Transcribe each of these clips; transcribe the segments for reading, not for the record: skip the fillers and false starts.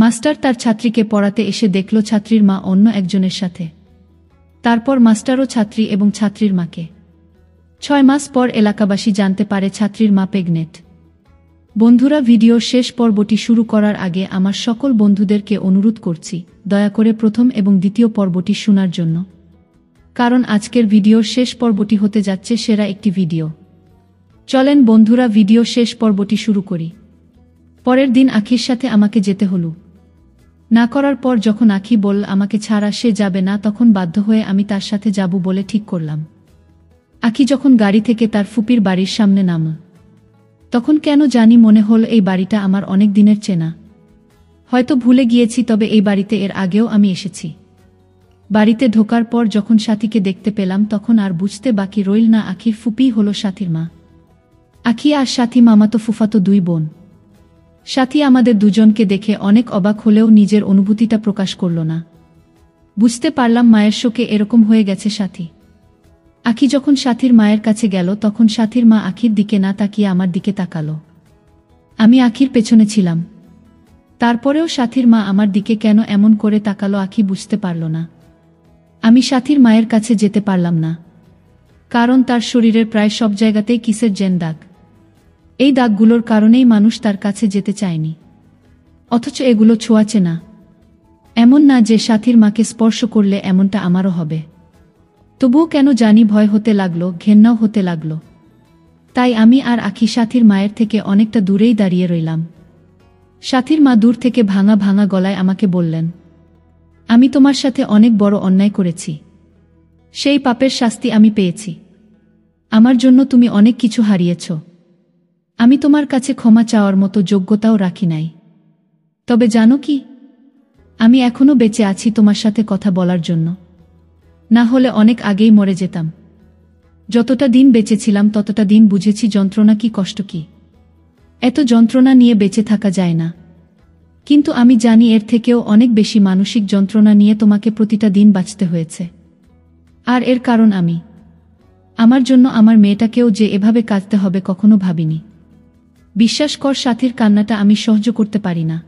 Master তার ছাত্রীকে পড়াতে এসে দেখল ছাত্রীর মা অন্য একজনের সাথে। তারপর মাস্টারও ছাত্রী এবং ছাত্রীর মাকে। 6 মাস পর এলাকাবাসী জানতে পারে ছাত্রীর মা প্রেগনেন্ট। বন্ধুরা, ভিডিওর শেষ পর্বটি শুরু করার আগে আমার সকল বন্ধুদেরকে অনুরোধ করছি দয়া করে প্রথম এবং দ্বিতীয় পর্বটি শোনার জন্য, কারণ আজকের ভিডিওর শেষ পর্বটি হতে যাচ্ছে সেরা একটি ভিডিও। চলেন বন্ধুরা, ভিডিও শেষ পর্বটি শুরু করি। পরের দিন আখির সাথে আমাকে যেতে হলো। না করার পর যখন আখি বলল আমাকে ছাড়া সে যাবে না, তখন বাধ্য হয়ে আমি তার সাথে যাব বলে ঠিক করলাম। আখি যখন গাড়ি থেকে তার ফুপির বাড়ির সামনে নামল, তখন কেন জানি মনে হল এই বাড়িটা আমার অনেক দিনের চেনা। হয়তো ভুলে গিয়েছি, তবে এই বাড়িতে এর আগেও আমি এসেছি। বাড়িতে ঢোকার পর যখন সাথীকে দেখতে পেলাম, তখন আর বুঝতে বাকি রইল না আখির ফুপি হলো সাথীর মা। আখি আর সাথী মামাতো ফুফাতো 2 বোন। সাথী আমাদের দুজনকে দেখে অনেক অবাক হলেও নিজের অনুভূতিটা প্রকাশ করল না। বুঝতে পারলাম মায়ের শোকে এরকম হয়ে গেছে সাথী। আখি যখন সাথীর মায়ের কাছে গেল, তখন সাথীর মা আখির দিকে না তাকিয়ে আমার দিকে তাকালো। আমি আখির পেছনে ছিলাম। তারপরেও সাথীর মা আমার দিকে কেন এমন করে তাকালো আখি বুঝতে পারল না। আমি সাথীর মায়ের কাছে যেতে পারলাম না, কারণ তার শরীরের প্রায় সব জায়গাতেই কিসের যেন দাগ। এই দাগগুলোর কারণেই মানুষ তার কাছে যেতে চায়নি। অথচ এগুলো ছোঁয়াচে না। এমন না যে সাথীর মাকে স্পর্শ করলে এমনটা আমারও হবে। তবুও কেন জানি ভয় হতে লাগলো, ঘেন্নাও হতে লাগলো। তাই আমি আর আখি সাথীর মায়ের থেকে অনেকটা দূরেই দাঁড়িয়ে রইলাম। সাথীর মা দূর থেকে ভাঙা ভাঙা গলায় আমাকে বললেন, আমি তোমার সাথে অনেক বড় অন্যায় করেছি। সেই পাপের শাস্তি আমি পেয়েছি। আমার জন্য তুমি অনেক কিছু হারিয়েছ। আমি তোমার কাছে ক্ষমা চাওয়ার মতো যোগ্যতাও রাখি নাই। তবে জানো কি, আমি এখনো বেঁচে আছি তোমার সাথে কথা বলার জন্য। না হলে অনেক আগেই মরে যেতাম। যতটা দিন বেঁচে ছিলাম ততটা দিন বুঝেছি যন্ত্রণা কি, কষ্ট কি। এত যন্ত্রণা নিয়ে বেঁচে থাকা যায় না। কিন্তু আমি জানি এর থেকেও অনেক বেশি মানসিক যন্ত্রণা নিয়ে তোমাকে প্রতিটা দিন বাঁচতে হয়েছে। আর এর কারণ আমি। আমার জন্য আমার মেয়েটাকেও যে এভাবে কাঁদতে হবে কখনো ভাবিনি। বিশ্বাস কর, সাথীর কান্নাটা আমি সহ্য করতে পারি না।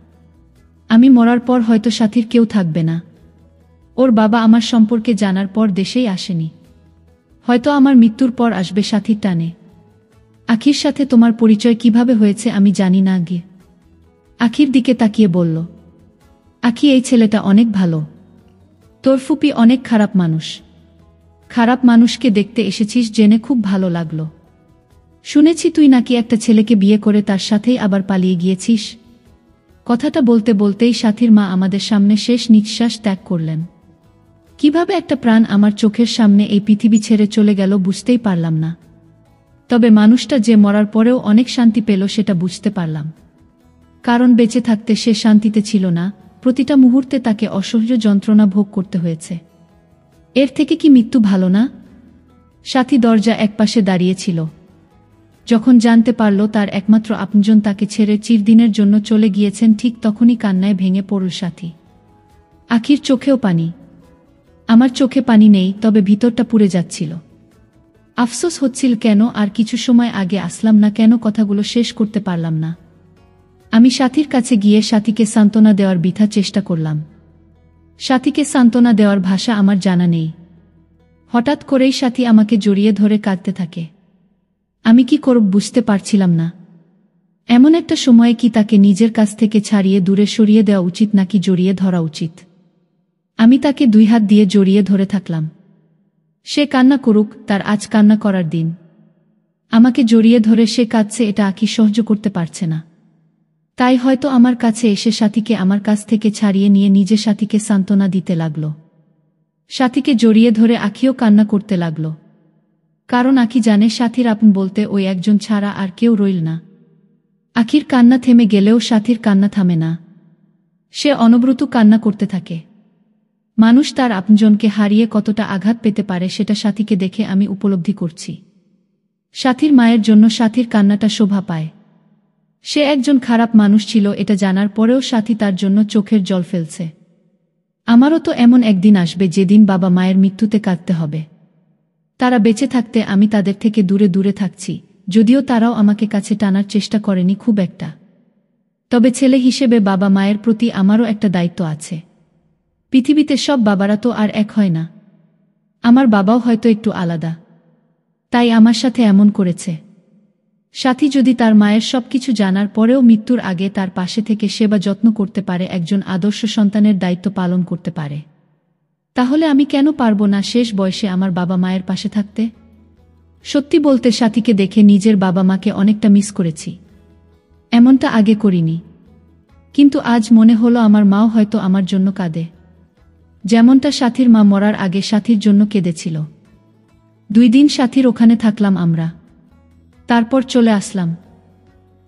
আমি মরার পর হয়তো সাথীর কেউ থাকবে না। ওর বাবা আমার সম্পর্কে জানার পর দেশেই আসেনি। হয়তো আমার মৃত্যুর পর আসবে সাথীর টানে। আখির সাথে তোমার পরিচয় কিভাবে হয়েছে আমি জানি না। গিয়ে আখির দিকে তাকিয়ে বলল, আখি, এই ছেলেটা অনেক ভালো। তোর ফুপি অনেক খারাপ মানুষ। খারাপ মানুষকে দেখতে এসেছিস জেনে খুব ভালো লাগলো। শুনেছি তুই নাকি একটা ছেলেকে বিয়ে করে তার সাথেই আবার পালিয়ে গিয়েছিস। কথাটা বলতে বলতেই সাথীর মা আমাদের সামনে শেষ নিঃশ্বাস ত্যাগ করলেন। কিভাবে একটা প্রাণ আমার চোখের সামনে এই পৃথিবী ছেড়ে চলে গেল বুঝতেই পারলাম না। তবে মানুষটা যে মরার পরেও অনেক শান্তি পেল সেটা বুঝতে পারলাম। কারণ বেঁচে থাকতে সে শান্তিতে ছিল না, প্রতিটা মুহূর্তে তাকে অসহ্য যন্ত্রণা ভোগ করতে হয়েছে। এর থেকে কি মৃত্যু ভালো না? সাথী দরজা একপাশে দাঁড়িয়েছিল। যখন জানতে পারল তার একমাত্র আপনজন তাকে ছেড়ে চিরদিনের জন্য চলে গিয়েছেন, ঠিক তখনই কান্নায় ভেঙে পড়ল সাথী। আখির চোখেও পানি। আমার চোখে পানি নেই, তবে ভিতরটা পুড়ে যাচ্ছিল। আফসোস হচ্ছিল কেন আর কিছু সময় আগে আসলাম না, কেন কথাগুলো শেষ করতে পারলাম না। আমি সাথীর কাছে গিয়ে সাথীকে সান্ত্বনা দেওয়ার বৃথা চেষ্টা করলাম। সাথীকে সান্ত্বনা দেওয়ার ভাষা আমার জানা নেই। হঠাৎ করেই সাথী আমাকে জড়িয়ে ধরে কাঁদতে থাকে। আমি কি করব বুঝতে পারছিলাম না। এমন একটা সময়ে কি তাকে নিজের কাছ থেকে ছাড়িয়ে দূরে সরিয়ে দেওয়া উচিত নাকি জড়িয়ে ধরা উচিত? আমি তাকে 2 হাত দিয়ে জড়িয়ে ধরে থাকলাম। সে কান্না করুক, তার আজ কান্না করার দিন। আমাকে জড়িয়ে ধরে সে কাঁদছে, এটা আখি সহ্য করতে পারছে না। তাই হয়তো আমার কাছে এসে সাথীকে আমার কাছ থেকে ছাড়িয়ে নিয়ে নিজে সাথীকে সান্ত্বনা দিতে লাগল। সাথীকে জড়িয়ে ধরে আখিও কান্না করতে লাগল। কারণ আখি জানে সাথীর আপন বলতে ওই একজন ছাড়া আর কেউ রইল না। আখির কান্না থেমে গেলেও সাথীর কান্না থামে না। সে অনবরত কান্না করতে থাকে। মানুষ তার আপনজনকে হারিয়ে কতটা আঘাত পেতে পারে সেটা সাথীকে দেখে আমি উপলব্ধি করছি। সাথীর মায়ের জন্য সাথীর কান্নাটা শোভা পায়। সে একজন খারাপ মানুষ ছিল এটা জানার পরেও সাথী তার জন্য চোখের জল ফেলছে। আমারও তো এমন একদিন আসবে যেদিন বাবা মায়ের মৃত্যুতে কাঁদতে হবে। তারা বেঁচে থাকতে আমি তাদের থেকে দূরে দূরে থাকছি, যদিও তারাও আমাকে কাছে টানার চেষ্টা করেনি খুব একটা। তবে ছেলে হিসেবে বাবা মায়ের প্রতি আমারও একটা দায়িত্ব আছে। পৃথিবীতে সব বাবারা তো আর এক হয় না। আমার বাবাও হয়তো একটু আলাদা, তাই আমার সাথে এমন করেছে। সাথী যদি তার মায়ের সবকিছু জানার পরেও মৃত্যুর আগে তার পাশে থেকে সেবা যত্ন করতে পারে, একজন আদর্শ সন্তানের দায়িত্ব পালন করতে পারে, তাহলে আমি কেন পারবো না শেষ বয়সে আমার বাবা মায়ের পাশে থাকতে? সত্যি বলতে সাথীকে দেখে নিজের বাবা মাকে অনেকটা মিস করেছি। এমনটা আগে করিনি, কিন্তু আজ মনে হলো আমার মাও হয়তো আমার জন্য কাঁদে, যেমনটা সাথীর মা মরার আগে সাথীর জন্য কেঁদেছিল। 2 দিন সাথীর ওখানে থাকলাম আমরা, তারপর চলে আসলাম।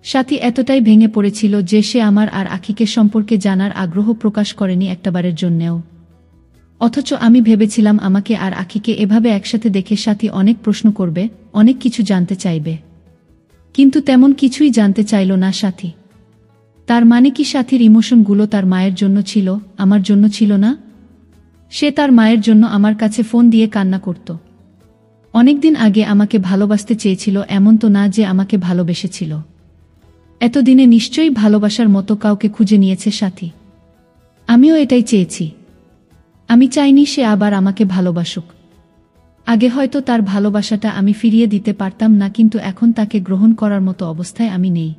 সাথী এতটাই ভেঙে পড়েছিল যে সে আমার আর আখিকে সম্পর্কে জানার আগ্রহ প্রকাশ করেনি একটাবারের জন্যেও। অথচ আমি ভেবেছিলাম আমাকে আর আখিকে এভাবে একসাথে দেখে সাথী অনেক প্রশ্ন করবে, অনেক কিছু জানতে চাইবে, কিন্তু তেমন কিছুই জানতে চাইল না সাথী। তার মানে কি সাথীর ইমোশনগুলো তার মায়ের জন্য ছিল, আমার জন্য ছিল না? সে তার মায়ের জন্য আমার কাছে ফোন দিয়ে কান্না করত। অনেকদিন আগে আমাকে ভালোবাসতে চেয়েছিল, এমন তো না যে আমাকে ভালোবেসেছিল। এতদিনে নিশ্চয়ই ভালোবাসার মতো কাউকে খুঁজে নিয়েছে সাথী। আমিও এটাই চেয়েছি। আমি চাইনি সে আবার আমাকে ভালোবাসুক। আগে হয়তো তার ভালোবাসাটা আমি ফিরিয়ে দিতে পারতাম না, কিন্তু এখন তাকে গ্রহণ করার মতো অবস্থায় আমি নেই।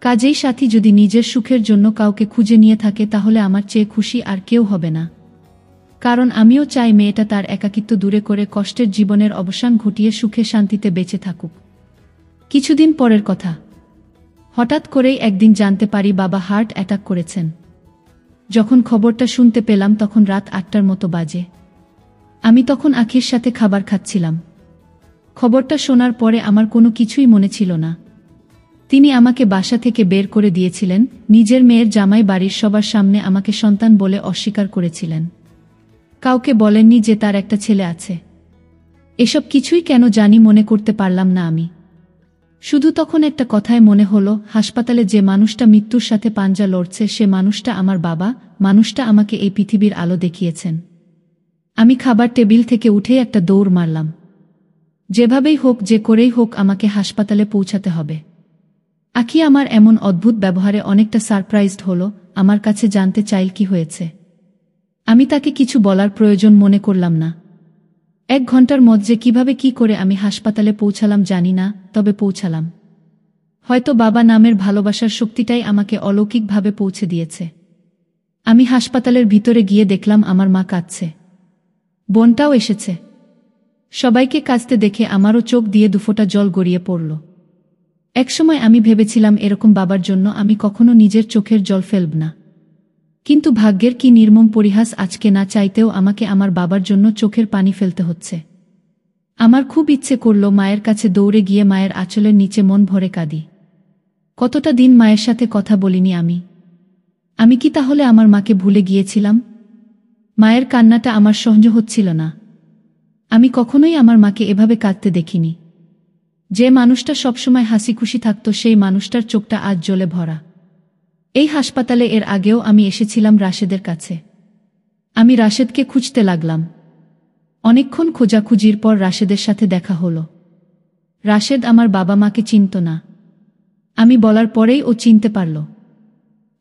কাজেই সাথী যদি নিজের সুখের জন্য কাউকে খুঁজে নিয়ে থাকে, তাহলে আমার চেয়ে খুশি আর কেউ হবে না। কারণ আমিও চাই মেয়েটা তার একাকিত্ব দূরে করে কষ্টের জীবনের অবসান ঘটিয়ে সুখে শান্তিতে বেঁচে থাকুক। কিছুদিন পরের কথা, হঠাৎ করেই একদিন জানতে পারি বাবা হার্ট অ্যাটাক করেছেন। যখন খবরটা শুনতে পেলাম তখন রাত 8টার মতো বাজে। আমি তখন আখির সাথে খাবার খাচ্ছিলাম। খবরটা শোনার পরে আমার কোনো কিছুই মনে ছিল না। তিনি আমাকে বাসা থেকে বের করে দিয়েছিলেন, নিজের মেয়ের জামাই বাড়ির সবার সামনে আমাকে সন্তান বলে অস্বীকার করেছিলেন। কাউকে বলেননি যে তার একটা ছেলে আছে। এসব কিছুই কেন জানি মনে করতে পারলাম না আমি। শুধু তখন একটা কথায় মনে হলো, হাসপাতালে যে মানুষটা মৃত্যুর সাথে পাঞ্জা লড়ছে সে মানুষটা আমার বাবা, মানুষটা আমাকে এই পৃথিবীর আলো দেখিয়েছেন। আমি খাবার টেবিল থেকে উঠেই একটা দৌড় মারলাম। যেভাবেই হোক, যে করেই হোক আমাকে হাসপাতালে পৌঁছাতে হবে। আখি আমার এমন অদ্ভুত ব্যবহারে অনেকটা সারপ্রাইজড হলো, আমার কাছে জানতে চাইল কি হয়েছে। আমি তাকে কিছু বলার প্রয়োজন মনে করলাম না। 1 ঘন্টার মধ্যে কিভাবে কি করে আমি হাসপাতালে পৌঁছালাম জানি না, তবে পৌঁছালাম। হয়তো বাবা নামের ভালোবাসার শক্তিটাই আমাকে অলৌকিকভাবে পৌঁছে দিয়েছে। আমি হাসপাতালের ভিতরে গিয়ে দেখলাম আমার মা কাঁদছে। বোনটাও এসেছে। সবাইকে কাঁদতে দেখে আমারও চোখ দিয়ে 2 ফোঁটা জল গড়িয়ে পড়ল। একসময় আমি ভেবেছিলাম এরকম বাবার জন্য আমি কখনো নিজের চোখের জল ফেলব না, কিন্তু ভাগ্যের কি নির্মম পরিহাস, আজকে না চাইতেও আমাকে আমার বাবার জন্য চোখের পানি ফেলতে হচ্ছে। আমার খুব ইচ্ছে করল মায়ের কাছে দৌড়ে গিয়ে মায়ের আঁচলের নিচে মন ভরে কাঁদি। কতটা দিন মায়ের সাথে কথা বলিনি আমি কি তাহলে আমার মাকে ভুলে গিয়েছিলাম? মায়ের কান্নাটা আমার সহ্য হচ্ছিল না। আমি কখনোই আমার মাকে এভাবে কাঁদতে দেখিনি। যে মানুষটা সবসময় হাসি খুশি থাকত সেই মানুষটার চোখটা আজ জ্বলে ভরা। এই হাসপাতালে এর আগেও আমি এসেছিলাম রাশেদের কাছে। আমি রাশেদকে খুঁজতে লাগলাম। অনেকক্ষণ খোঁজাখুঁজির পর রাশেদের সাথে দেখা হলো। রাশেদ আমার বাবা মাকে চিনত না। আমি বলার পরেই ও চিনতে পারল।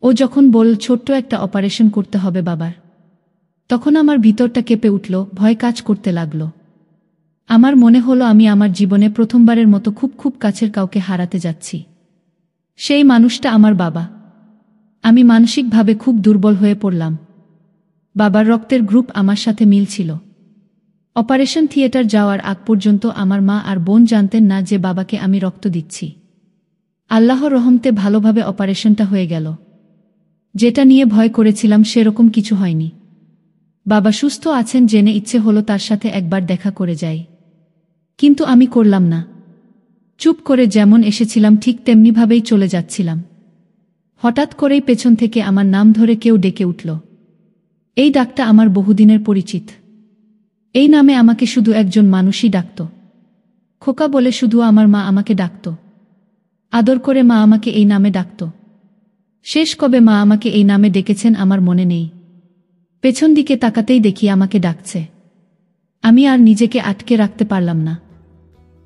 ও যখন বলল ছোট্ট একটা অপারেশন করতে হবে বাবার, তখন আমার ভিতরটা কেঁপে উঠল, ভয় কাজ করতে লাগল। আমার মনে হলো আমি আমার জীবনে প্রথমবারের মতো খুব খুব কাছের কাউকে হারাতে যাচ্ছি। সেই মানুষটা আমার বাবা। আমি মানসিকভাবে খুব দুর্বল হয়ে পড়লাম। বাবার রক্তের গ্রুপ আমার সাথে মিল ছিল। অপারেশন থিয়েটার যাওয়ার আগ পর্যন্ত আমার মা আর বোন জানতেন না যে বাবাকে আমি রক্ত দিচ্ছি। আল্লাহর রহমতে ভালোভাবে অপারেশনটা হয়ে গেল। যেটা নিয়ে ভয় করেছিলাম সেরকম কিছু হয়নি। বাবা সুস্থ আছেন জেনে ইচ্ছে হলো তার সাথে একবার দেখা করে যাই, কিন্তু আমি করলাম না। চুপ করে যেমন এসেছিলাম ঠিক তেমনিভাবেই চলে যাচ্ছিলাম। হঠাৎ করেই পেছন থেকে আমার নাম ধরে কেউ ডেকে উঠল। এই ডাকটা আমার বহুদিনের পরিচিত। এই নামে আমাকে শুধু একজন মানুষই ডাকত। খোকা বলে শুধু আমার মা আমাকে ডাকত। আদর করে মা আমাকে এই নামে ডাকত। শেষ কবে মা আমাকে এই নামে ডেকেছেন আমার মনে নেই। পেছন দিকে তাকাতেই দেখি আমাকে ডাকছে। আমি আর নিজেকে আটকে রাখতে পারলাম না।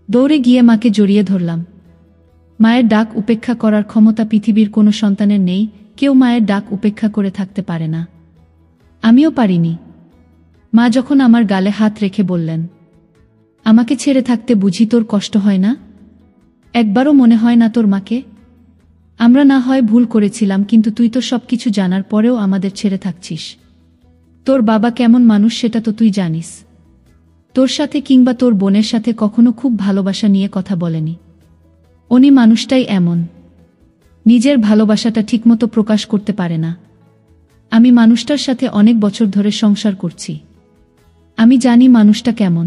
দৌড়ে গিয়ে মাকে জড়িয়ে ধরলাম। মায়ের ডাক উপেক্ষা করার ক্ষমতা পৃথিবীর কোনো সন্তানের নেই, কেউ মায়ের ডাক উপেক্ষা করে থাকতে পারে না। আমিও পারিনি। মা যখন আমার গালে হাত রেখে বললেন, আমাকে ছেড়ে থাকতে বুঝি তোর কষ্ট হয় না? একবারও মনে হয় না তোর মাকে? আমরা না হয় ভুল করেছিলাম, কিন্তু তুই তো সবকিছু জানার পরেও আমাদের ছেড়ে থাকছিস। তোর বাবা কেমন মানুষ সেটা তো তুই জানিস। তোর সাথে কিংবা তোর বোনের সাথে কখনো খুব ভালোবাসা নিয়ে কথা বলেনি। উনি মানুষটাই এমন, নিজের ভালোবাসাটা ঠিকমতো প্রকাশ করতে পারে না। আমি মানুষটার সাথে অনেক বছর ধরে সংসার করছি। আমি জানি মানুষটা কেমন।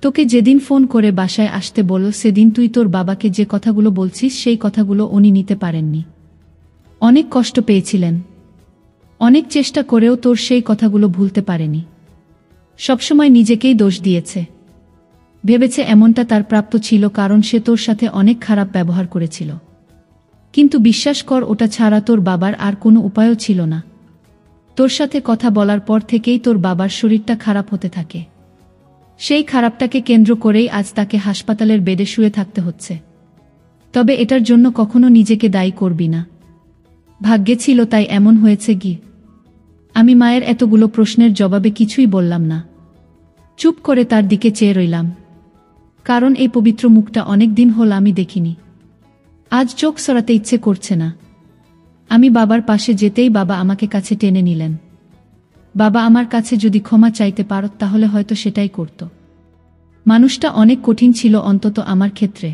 তোকে যেদিন ফোন করে বাসায় আসতে বলল, সেদিন তুই তোর বাবাকে যে কথাগুলো বলছিস সেই কথাগুলো উনি নিতে পারেননি। অনেক কষ্ট পেয়েছিলেন। অনেক চেষ্টা করেও তোর সেই কথাগুলো ভুলতে পারেনি। সবসময় নিজেকেই দোষ দিয়েছে। ভেবেছে এমনটা তার প্রাপ্য ছিল, কারণ সে তোর সাথে অনেক খারাপ ব্যবহার করেছিল। কিন্তু বিশ্বাস কর, ওটা ছাড়া তোর বাবার আর কোনো উপায়ও ছিল না। তোর সাথে কথা বলার পর থেকেই তোর বাবার শরীরটা খারাপ হতে থাকে। সেই খারাপটাকে কেন্দ্র করেই আজ তাকে হাসপাতালের বেডে শুয়ে থাকতে হচ্ছে। তবে এটার জন্য কখনো নিজেকে দায়ী করবি না। ভাগ্যে ছিল তাই এমন হয়েছে কি? আমি মায়ের এতগুলো প্রশ্নের জবাবে কিছুই বললাম না। চুপ করে তার দিকে চেয়ে রইলাম, কারণ এই পবিত্র মুখটা অনেক দিন হল আমি দেখিনি। আজ চোখ সরাতে ইচ্ছে করছে না। আমি বাবার পাশে যেতেই বাবা আমাকে কাছে টেনে নিলেন। বাবা, আমার কাছে যদি ক্ষমা চাইতে পারত তাহলে হয়তো সেটাই করত। মানুষটা অনেক কঠিন ছিল, অন্তত আমার ক্ষেত্রে।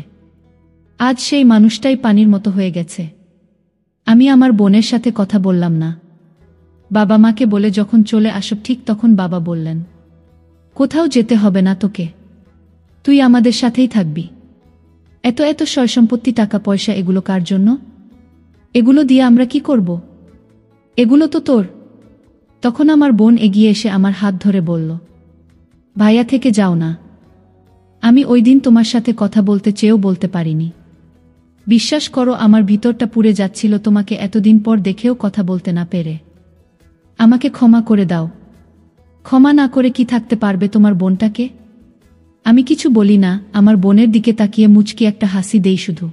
আজ সেই মানুষটাই পানির মতো হয়ে গেছে। আমি আমার বোনের সাথে কথা বললাম না। বাবা মাকে বলে যখন চলে আসব ঠিক তখন বাবা বললেন, কোথাও যেতে হবে না তোকে, তুই আমাদের সাথেই থাকবি। এত এত সয় সম্পত্তি, টাকা পয়সা, এগুলো কার জন্য? এগুলো দিয়ে আমরা কি করব? এগুলো তো তোর। তখন আমার বোন এগিয়ে এসে আমার হাত ধরে বলল, ভাইয়া থেকে যাও না। আমি ওই দিন তোমার সাথে কথা বলতে চেয়েও বলতে পারিনি। বিশ্বাস করো, আমার ভিতরটা পুড়ে যাচ্ছিল তোমাকে এতদিন পর দেখেও কথা বলতে না পেরে। আমাকে ক্ষমা করে দাও। ক্ষমা না করে কি থাকতে পারবে তোমার বোনটাকে? আমি কিছু বলি না, আমার বোনের দিকে তাকিয়ে মুচকি একটা হাসি দেই শুধু।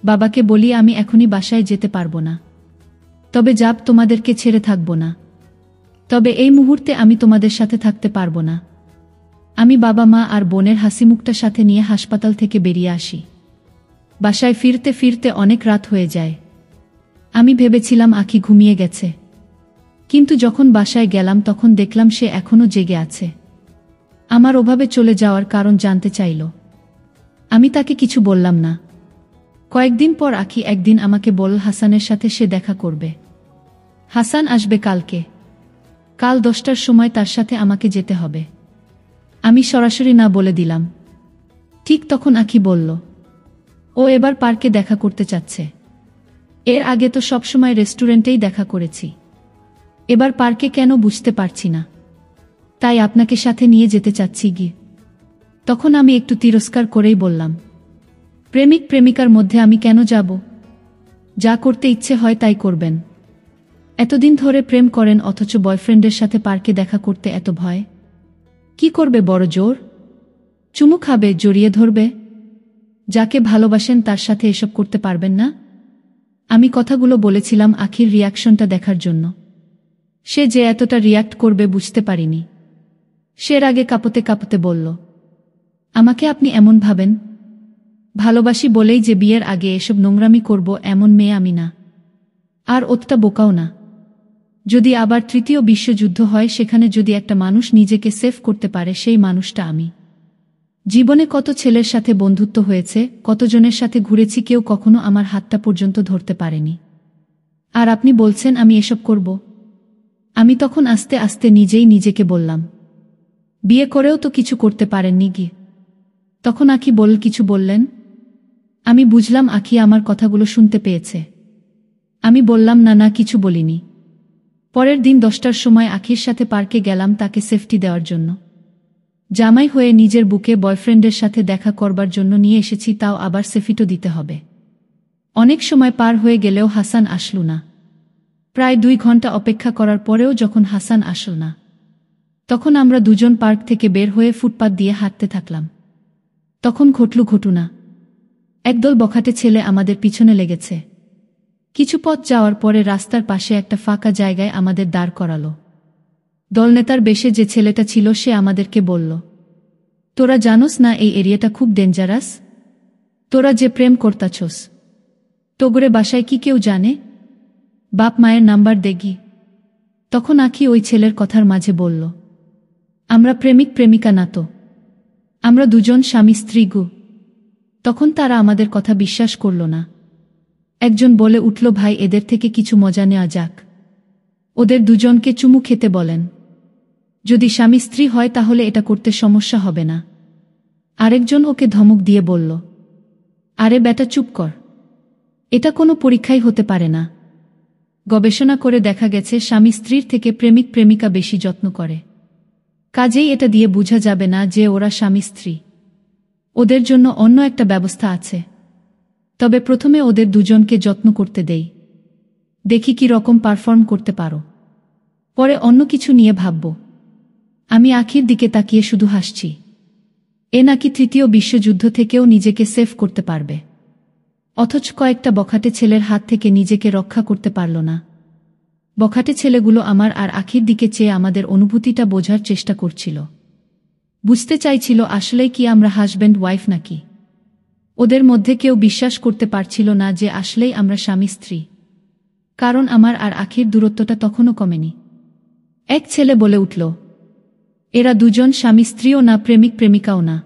বাবাকে বলি, আমি এখনই বাসায় যেতে পারবো না। তবে যাব, তোমাদেরকে ছেড়ে থাকবো না। তবে এই মুহূর্তে আমি তোমাদের সাথে থাকতে পারবো না। আমি বাবা মা আর বোনের হাসি মুখটা সাথে নিয়ে হাসপাতাল থেকে বেরিয়ে আসি। বাসায় ফিরতে ফিরতে অনেক রাত হয়ে যায়। আমি ভেবেছিলাম আখি ঘুমিয়ে গেছে, কিন্তু যখন বাসায় গেলাম তখন দেখলাম সে এখনো জেগে আছে। আমার ওভাবে চলে যাওয়ার কারণ জানতে চাইল। আমি তাকে কিছু বললাম না। কয়েকদিন পর আখি একদিন আমাকে বলল, হাসানের সাথে সে দেখা করবে। হাসান আসবে কালকে। কাল 10টার সময় তার সাথে আমাকে যেতে হবে। আমি সরাসরি না বলে দিলাম। ঠিক তখন আখি বলল, ও এবার পার্কে দেখা করতে চাচ্ছে। এর আগে তো সবসময় রেস্টুরেন্টেই দেখা করেছি, এবার পার্কে কেন বুঝতে পারছি না। তাই আপনাকে সাথে নিয়ে যেতে চাচ্ছি গিয়ে। তখন আমি একটু তিরস্কার করেই বললাম, প্রেমিক প্রেমিকার মধ্যে আমি কেন যাব? যা করতে ইচ্ছে হয় তাই করবেন। এতদিন ধরে প্রেম করেন অথচ বয়ফ্রেন্ডের সাথে পার্কে দেখা করতে এত ভয়? কি করবে, বড় জোর? চুমু খাবে, জড়িয়ে ধরবে? যাকে ভালোবাসেন তার সাথে এসব করতে পারবেন না? আমি কথাগুলো বলেছিলাম আখির রিয়াকশনটা দেখার জন্য। সে যে এতটা রিয়াক্ট করবে বুঝতে পারিনি। সে আগে কাঁপতে কাঁপতে বলল, আমাকে আপনি এমন ভাবেন? ভালোবাসি বলেই যে বিয়ের আগে এসব নোংরামি করব এমন মেয়ে আমি না, আর অতটা বোকাও না। যদি আবার তৃতীয় বিশ্বযুদ্ধ হয়, সেখানে যদি একটা মানুষ নিজেকে সেভ করতে পারে, সেই মানুষটা আমি। জীবনে কত ছেলের সাথে বন্ধুত্ব হয়েছে, কতজনের সাথে ঘুরেছি, কেউ কখনো আমার হাতটা পর্যন্ত ধরতে পারেনি। আর আপনি বলছেন আমি এসব করব? আমি তখন আস্তে আস্তে নিজেই নিজেকে বললাম, বিয়ে করেও তো কিছু করতে পারেননি গিয়ে। তখন আখি কিছু বললেন। আমি বুঝলাম আখি আমার কথাগুলো শুনতে পেয়েছে। আমি বললাম, না না, কিছু বলিনি। পরের দিন 10টার সময় আখির সাথে পার্কে গেলাম তাকে সেফটি দেওয়ার জন্য। জামাই হয়ে নিজের বুকে বয়ফ্রেন্ডের সাথে দেখা করবার জন্য নিয়ে এসেছি, তাও আবার সেফিটও দিতে হবে। অনেক সময় পার হয়ে গেলেও হাসান আসল না। প্রায় 2 ঘন্টা অপেক্ষা করার পরেও যখন হাসান আসল না, তখন আমরা দুজন পার্ক থেকে বের হয়ে ফুটপাত দিয়ে হাঁটতে থাকলাম। তখন ঘটল ঘটনা। একদল বখাটে ছেলে আমাদের পিছনে লেগেছে। কিছু পথ যাওয়ার পরে রাস্তার পাশে একটা ফাঁকা জায়গায় আমাদের দাঁড় করালো। দলনেতার বেশে যে ছেলেটা ছিল সে আমাদেরকে বলল, তোরা জানোস না এই এরিয়াটা খুব ডেঞ্জারাস? তোরা যে প্রেম করতাছস, তোগরে বাসায় কি কেউ জানে? বাপ মায়ের নাম্বার দেগি। তখন আঁখি ওই ছেলের কথার মাঝে বলল, আমরা প্রেমিক প্রেমিকা না তো, আমরা দুজন স্বামী স্ত্রী গো। তখন তারা আমাদের কথা বিশ্বাস করল না। একজন বলে উঠল, ভাই এদের থেকে কিছু মজা নেওয়া যাক, ওদের দুজনকে চুমু খেতে বলেন। যদি স্বামী স্ত্রী হয় তাহলে এটা করতে সমস্যা হবে না। আরেকজন ওকে ধমক দিয়ে বলল, আরে বেটা চুপ কর, এটা কোনো পরীক্ষাই হতে পারে না। গবেষণা করে দেখা গেছে স্বামী স্ত্রীর থেকে প্রেমিক প্রেমিকা বেশি যত্ন করে। কাজেই এটা দিয়ে বোঝা যাবে না যে ওরা স্বামী স্ত্রী। ওদের জন্য অন্য একটা ব্যবস্থা আছে। তবে প্রথমে ওদের দুজনকে যত্ন করতে দেই, দেখি কি রকম পারফর্ম করতে পারো, পরে অন্য কিছু নিয়ে ভাবব। আমি আঁখির দিকে তাকিয়ে শুধু হাসছি। এ নাকি তৃতীয় বিশ্বযুদ্ধ থেকেও নিজেকে সেভ করতে পারবে, অথচ কয়েকটা বখাটে ছেলের হাত থেকে নিজেকে রক্ষা করতে পারল না। বখাটে ছেলেগুলো আমার আর আঁখির দিকে চেয়ে আমাদের অনুভূতিটা বোঝার চেষ্টা করছিল। বুঝতে চাইছিল আসলেই কি আমরা হাজব্যান্ড ওয়াইফ নাকি। ওদের মধ্যে কেউ বিশ্বাস করতে পারছিল না যে আসলেই আমরা স্বামী স্ত্রী, কারণ আমার আর আঁখির দূরত্বটা তখনও কমেনি। এক ছেলে বলে উঠল, এরা দুজন স্বামী স্ত্রীও না, প্রেমিক প্রেমিকাও না।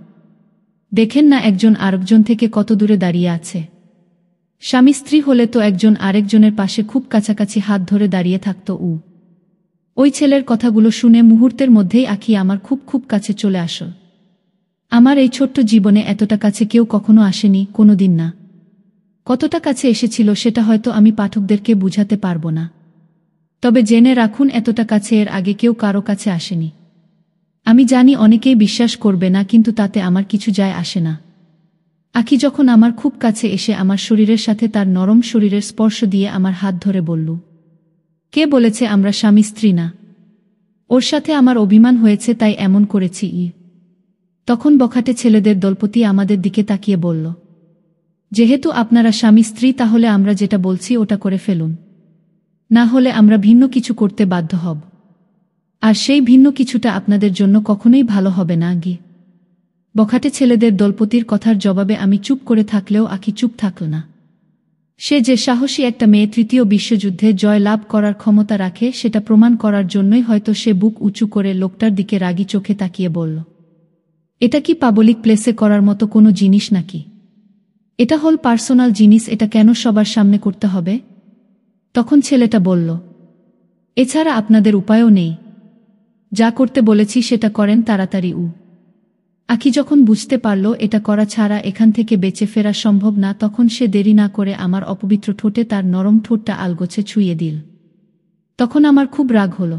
দেখেন না একজন আরেকজন থেকে কত দূরে দাঁড়িয়ে আছে। স্বামী স্ত্রী হলে তো একজন আরেকজনের পাশে খুব কাছাকাছি হাত ধরে দাঁড়িয়ে থাকত। ওই ছেলের কথাগুলো শুনে মুহূর্তের মধ্যেই আঁখি আমার খুব খুব কাছে চলে আসল। আমার এই ছোট্ট জীবনে এতটা কাছে কেউ কখনো আসেনি, কোনোদিন না। কতটা কাছে এসেছিল সেটা হয়তো আমি পাঠকদেরকে বুঝাতে পারবো না। তবে জেনে রাখুন, এতটা কাছে এর আগে কেউ কারো কাছে আসেনি। আমি জানি অনেকেই বিশ্বাস করবে না, কিন্তু তাতে আমার কিছু যায় আসে না। আঁখি যখন আমার খুব কাছে এসে আমার শরীরের সাথে তার নরম শরীরের স্পর্শ দিয়ে আমার হাত ধরে বলল, কে বলেছে আমরা স্বামী স্ত্রী না? ওর সাথে আমার অভিমান হয়েছে তাই এমন করেছি। তখন বখাটে ছেলেদের দলপতি আমাদের দিকে তাকিয়ে বলল, যেহেতু আপনারা স্বামী স্ত্রী তাহলে আমরা যেটা বলছি ওটা করে ফেলুন, না হলে আমরা ভিন্ন কিছু করতে বাধ্য হব, আর সেই ভিন্ন কিছুটা আপনাদের জন্য কখনোই ভালো হবে না। বখাটে ছেলেদের দলপতির কথার জবাবে আমি চুপ করে থাকলেও আঁখি চুপ থাকল না। সে যে সাহসী একটা মেয়ে তৃতীয় বিশ্বযুদ্ধে জয় লাভ করার ক্ষমতা রাখে সেটা প্রমাণ করার জন্যই হয়তো সে বুক উঁচু করে লোকটার দিকে রাগী চোখে তাকিয়ে বলল, এটা কি পাবলিক প্লেসে করার মতো কোনো জিনিস নাকি? এটা হল পার্সোনাল জিনিস, এটা কেন সবার সামনে করতে হবে? তখন ছেলেটা বলল, এছাড়া আপনাদের উপায়ও নেই, যা করতে বলেছি সেটা করেন তাড়াতাড়ি। আঁখি যখন বুঝতে পারল এটা করা ছাড়া এখান থেকে বেঁচে ফেরা সম্ভব না, তখন সে দেরি না করে আমার অপবিত্র ঠোঁটে তার নরম ঠোঁটটা আলগোছে ছুঁয়ে দিল। তখন আমার খুব রাগ হল।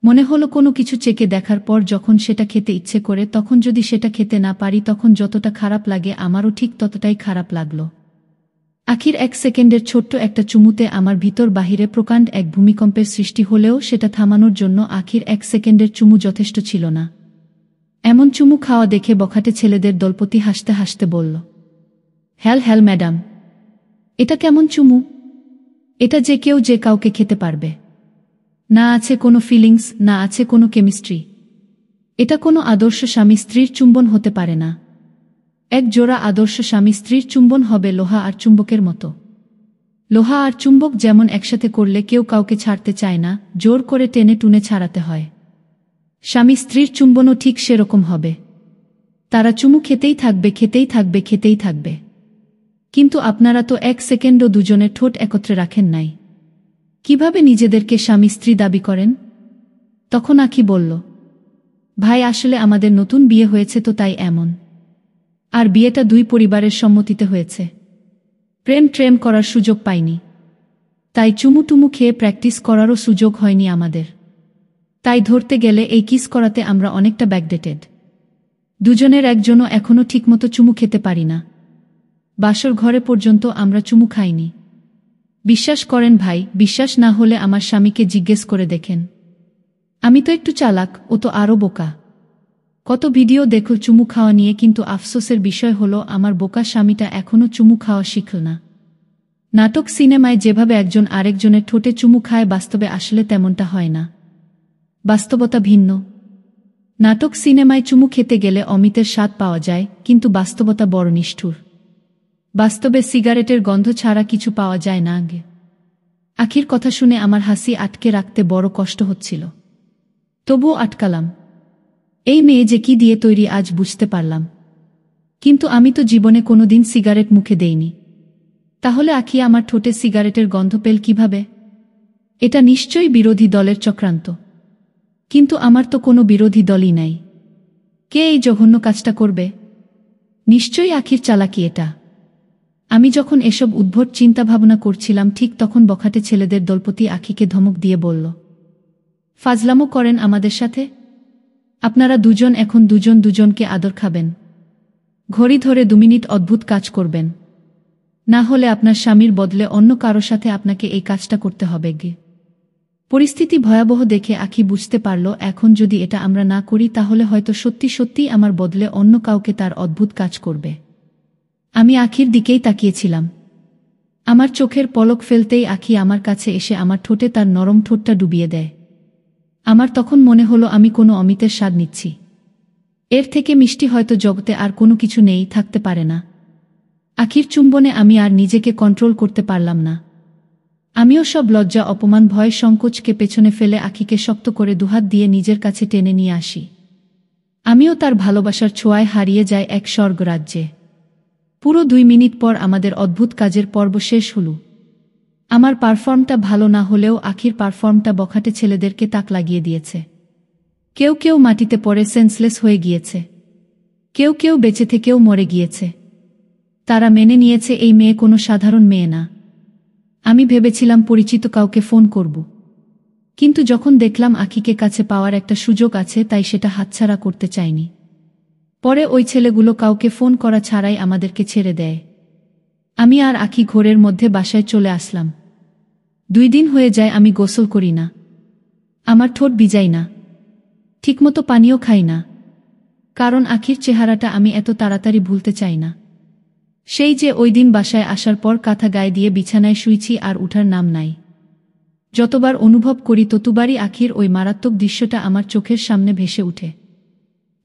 মনে হলো কোনো কিছু চেকে দেখার পর যখন সেটা খেতে ইচ্ছে করে, তখন যদি সেটা খেতে না পারি তখন যতটা খারাপ লাগে আমারও ঠিক ততটাই খারাপ লাগল। আঁখির 1 সেকেন্ডের ছোট্ট একটা চুমুতে আমার ভিতর বাহিরে প্রকাণ্ড এক ভূমিকম্পের সৃষ্টি হলেও সেটা থামানোর জন্য আঁখির 1 সেকেন্ডের চুমু যথেষ্ট ছিল না। এমন চুমু খাওয়া দেখে বখাটে ছেলেদের দলপতি হাসতে হাসতে বলল, হ্যাল হ্যাল ম্যাডাম, এটা কেমন চুমু? এটা যে কেউ যে কাউকে খেতে পারবে না, আছে কোনো ফিলিংস, না আছে কোনো কেমিস্ট্রি। এটা কোনো আদর্শ স্বামী স্ত্রীর চুম্বন হতে পারে না। এক জোড়া আদর্শ স্বামী স্ত্রীর চুম্বন হবে লোহা আর চুম্বকের মতো। লোহা আর চুম্বক যেমন একসাথে করলে কেউ কাউকে ছাড়তে চায় না, জোর করে টেনে টুনে ছাড়াতে হয়, স্বামী স্ত্রীর চুম্বনও ঠিক সেরকম হবে। তারা চুমু খেতেই থাকবে, খেতেই থাকবে, খেতেই থাকবে। কিন্তু আপনারা তো 1 সেকেন্ডও দুজনের ঠোঁট একত্রে রাখেন নাই, কিভাবে নিজেদেরকে স্বামী স্ত্রী দাবি করেন? তখন আঁখি বলল, ভাই আসলে আমাদের নতুন বিয়ে হয়েছে তো তাই এমন। আর বিয়েটা 2 পরিবারের সম্মতিতে হয়েছে, প্রেম ট্রেম করার সুযোগ পাইনি, তাই চুমু টুমু খেয়ে প্র্যাকটিস করারও সুযোগ হয়নি আমাদের। তাই ধরতে গেলে এই কিস করাতে আমরা অনেকটা ব্যাকডেটেড। দুজনের একজনও এখনও ঠিকমতো চুমু খেতে পারি না। বাসর ঘরে পর্যন্ত আমরা চুমু খাইনি। বিশ্বাস করেন ভাই, বিশ্বাস না হলে আমার স্বামীকে জিজ্ঞেস করে দেখেন। আমি তো একটু চালাক, ও তো আরও বোকা। কত ভিডিও দেখো চুমু খাওয়া নিয়ে, কিন্তু আফসোসের বিষয় হলো আমার বোকা স্বামীটা এখনও চুমু খাওয়া শিখল না। নাটক সিনেমায় যেভাবে একজন আরেকজনের ঠোঁটে চুমু খায়, বাস্তবে আসলে তেমনটা হয় না। বাস্তবতা ভিন্ন। নাটক সিনেমায় চুমু খেতে গেলে অমিতের স্বাদ পাওয়া যায়, কিন্তু বাস্তবতা বড় নিষ্ঠুর। বাস্তবে সিগারেটের গন্ধ ছাড়া কিছু পাওয়া যায় না। আগে আখির কথা শুনে আমার হাসি আটকে রাখতে বড় কষ্ট হচ্ছিল, তবুও আটকালাম। এই মেয়ে যে কি দিয়ে তৈরি আজ বুঝতে পারলাম। কিন্তু আমি তো জীবনে কোনোদিন সিগারেট মুখে দেইনি। তাহলে আখি আমার ঠোঁটে সিগারেটের গন্ধ পেল কিভাবে? এটা নিশ্চয়ই বিরোধী দলের চক্রান্ত। কিন্তু আমার তো কোনো বিরোধী দলই নাই। কে এই জঘন্য কাজটা করবে? নিশ্চয়ই আখির চালাকি এটা। আমি যখন এসব উদ্ভট চিন্তাভাবনা করছিলাম, ঠিক তখন বখাটে ছেলেদের দলপতি আখিকে ধমক দিয়ে বলল, ফাজলামো করেন আমাদের সাথে? আপনারা দুজন এখন দুজনকে আদর খাবেন। ঘড়ি ধরে 2 মিনিট অদ্ভুত কাজ করবেন, না হলে আপনার স্বামীর বদলে অন্য কারো সাথে আপনাকে এই কাজটা করতে হবে। পরিস্থিতি ভয়াবহ দেখে আখি বুঝতে পারল, এখন যদি এটা আমরা না করি তাহলে হয়তো সত্যি সত্যিই আমার বদলে অন্য কাউকে তার অদ্ভুত কাজ করবে। আমি আখির দিকেই তাকিয়েছিলাম। আমার চোখের পলক ফেলতেই আখি আমার কাছে এসে আমার ঠোঁটে তার নরম ঠোঁটটা ডুবিয়ে দেয়। আমার তখন মনে হলো আমি কোনো অমিতের স্বাদ নিচ্ছি। এর থেকে মিষ্টি হয়তো জগতে আর কোনো কিছু নেই, থাকতে পারে না। আখির চুম্বনে আমি আর নিজেকে কন্ট্রোল করতে পারলাম না। আমিও সব লজ্জা, অপমান, ভয়, সংকোচকে পেছনে ফেলে আখিকে শক্ত করে দুহাত দিয়ে নিজের কাছে টেনে নিয়ে আসি। আমিও তার ভালোবাসার ছোঁয়ায় হারিয়ে যায় এক স্বর্গরাজ্যে। পুরো 2 মিনিট পর আমাদের অদ্ভুত কাজের পর্ব শেষ হল। আমার পারফর্মটা ভালো না হলেও আখির পারফর্মটা বখাটে ছেলেদেরকে তাক লাগিয়ে দিয়েছে। কেউ কেউ মাটিতে পড়ে সেন্সলেস হয়ে গিয়েছে, কেউ কেউ বেঁচে থেকেও মরে গিয়েছে। তারা মেনে নিয়েছে এই মেয়ে কোনো সাধারণ মেয়ে না। আমি ভেবেছিলাম পরিচিত কাউকে ফোন করব, কিন্তু যখন দেখলাম আখিকে কাছে পাওয়ার একটা সুযোগ আছে, তাই সেটা হাতছাড়া করতে চাইনি। পরে ওই ছেলেগুলো কাউকে ফোন করা ছাড়াই আমাদেরকে ছেড়ে দেয়। আমি আর আখি ঘোরের মধ্যে বাসায় চলে আসলাম। 2 দিন হয়ে যায় আমি গোসল করি না, আমার ঠোঁট ভিজাই না, ঠিকমতো পানিও খাই না, কারণ আখির চেহারাটা আমি এত তাড়াতাড়ি ভুলতে চাই না। সেই যে ওই দিন বাসায় আসার পর কাঁথা গায়ে দিয়ে বিছানায় শুইছি আর উঠার নাম নাই। যতবার অনুভব করি ততবারই আখির ওই মারাত্মক দৃশ্যটা আমার চোখের সামনে ভেসে উঠে।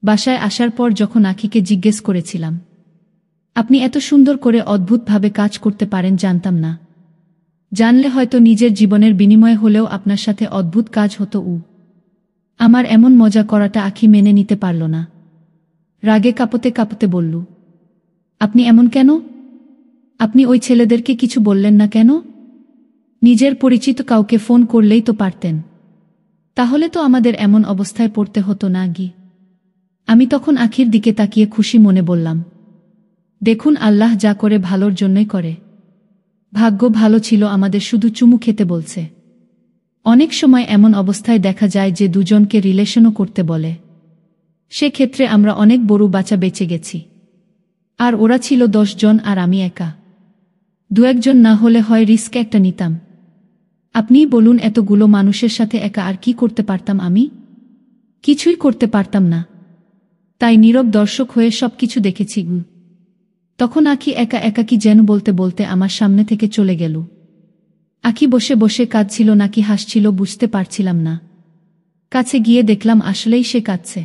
বাসায় আসার পর যখন আখিকে জিজ্ঞেস করেছিলাম, আপনি এত সুন্দর করে অদ্ভুতভাবে কাজ করতে পারেন, জানতাম না। জানলে হয়তো নিজের জীবনের বিনিময়ে হলেও আপনার সাথে অদ্ভুত কাজ হতো। আমার এমন মজা করাটা আখি মেনে নিতে পারল না। রাগে কাঁপতে কাঁপতে বলল, আপনি এমন কেন? আপনি ওই ছেলেদেরকে কিছু বললেন না কেন? নিজের পরিচিত কাউকে ফোন করলেই তো পারতেন। তাহলে তো আমাদের এমন অবস্থায় পড়তে হতো না। আমি তখন আখির দিকে তাকিয়ে খুশি মনে বললাম, দেখুন, আল্লাহ যা করে ভালোর জন্যই করে। ভাগ্য ভালো ছিল আমাদের শুধু চুমু খেতে বলছে। অনেক সময় এমন অবস্থায় দেখা যায় যে দুজনকে রিলেশনও করতে বলে। সেক্ষেত্রে আমরা অনেক বড় বাঁচা বেঁচে গেছি। আর ওরা ছিল 10 জন আর আমি একা। 2-1 জন না হলে হয় রিস্ক একটা নিতাম। আপনিই বলুন, এতগুলো মানুষের সাথে একা আর কি করতে পারতাম আমি? কিছুই করতে পারতাম না। তাই নীরব দর্শক হয়ে সবকিছু দেখেছি। তখন আখি একা একা কি যেন বলতে বলতে আমার সামনে থেকে চলে গেল। আখি বসে বসে কাঁদছিল নাকি হাসছিল বুঝতে পারছিলাম না। কাছে গিয়ে দেখলাম আসলেই সে কাঁদছে।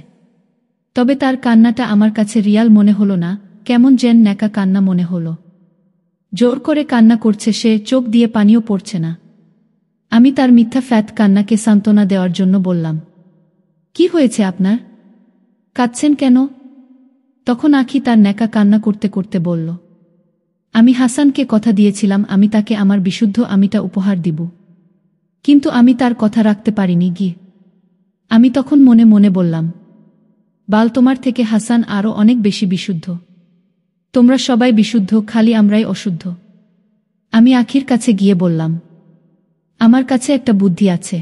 তবে তার কান্নাটা আমার কাছে রিয়াল মনে হলো না, কেমন যেন ন্যাকা কান্না মনে হলো। জোর করে কান্না করছে সে, চোখ দিয়ে পানিও পড়ছে না। আমি তার মিথ্যা ফ্যাত কান্নাকে সান্ত্বনা দেওয়ার জন্য বললাম, কি হয়েছে আপনার? কাঁদছেন কেন? তখন আখি তার ন্যাকা কান্না করতে করতে বলল, আমি হাসানকে কথা দিয়েছিলাম আমি তাকে আমার বিশুদ্ধ আমিটা উপহার দিব, কিন্তু আমি তার কথা রাখতে পারিনি। আমি তখন মনে মনে বললাম, বাল, তোমার থেকে হাসান আরও অনেক বেশি বিশুদ্ধ। তোমরা সবাই বিশুদ্ধ, খালি আমরাই অশুদ্ধ। আমি আখির কাছে গিয়ে বললাম, আমার কাছে একটা বুদ্ধি আছে,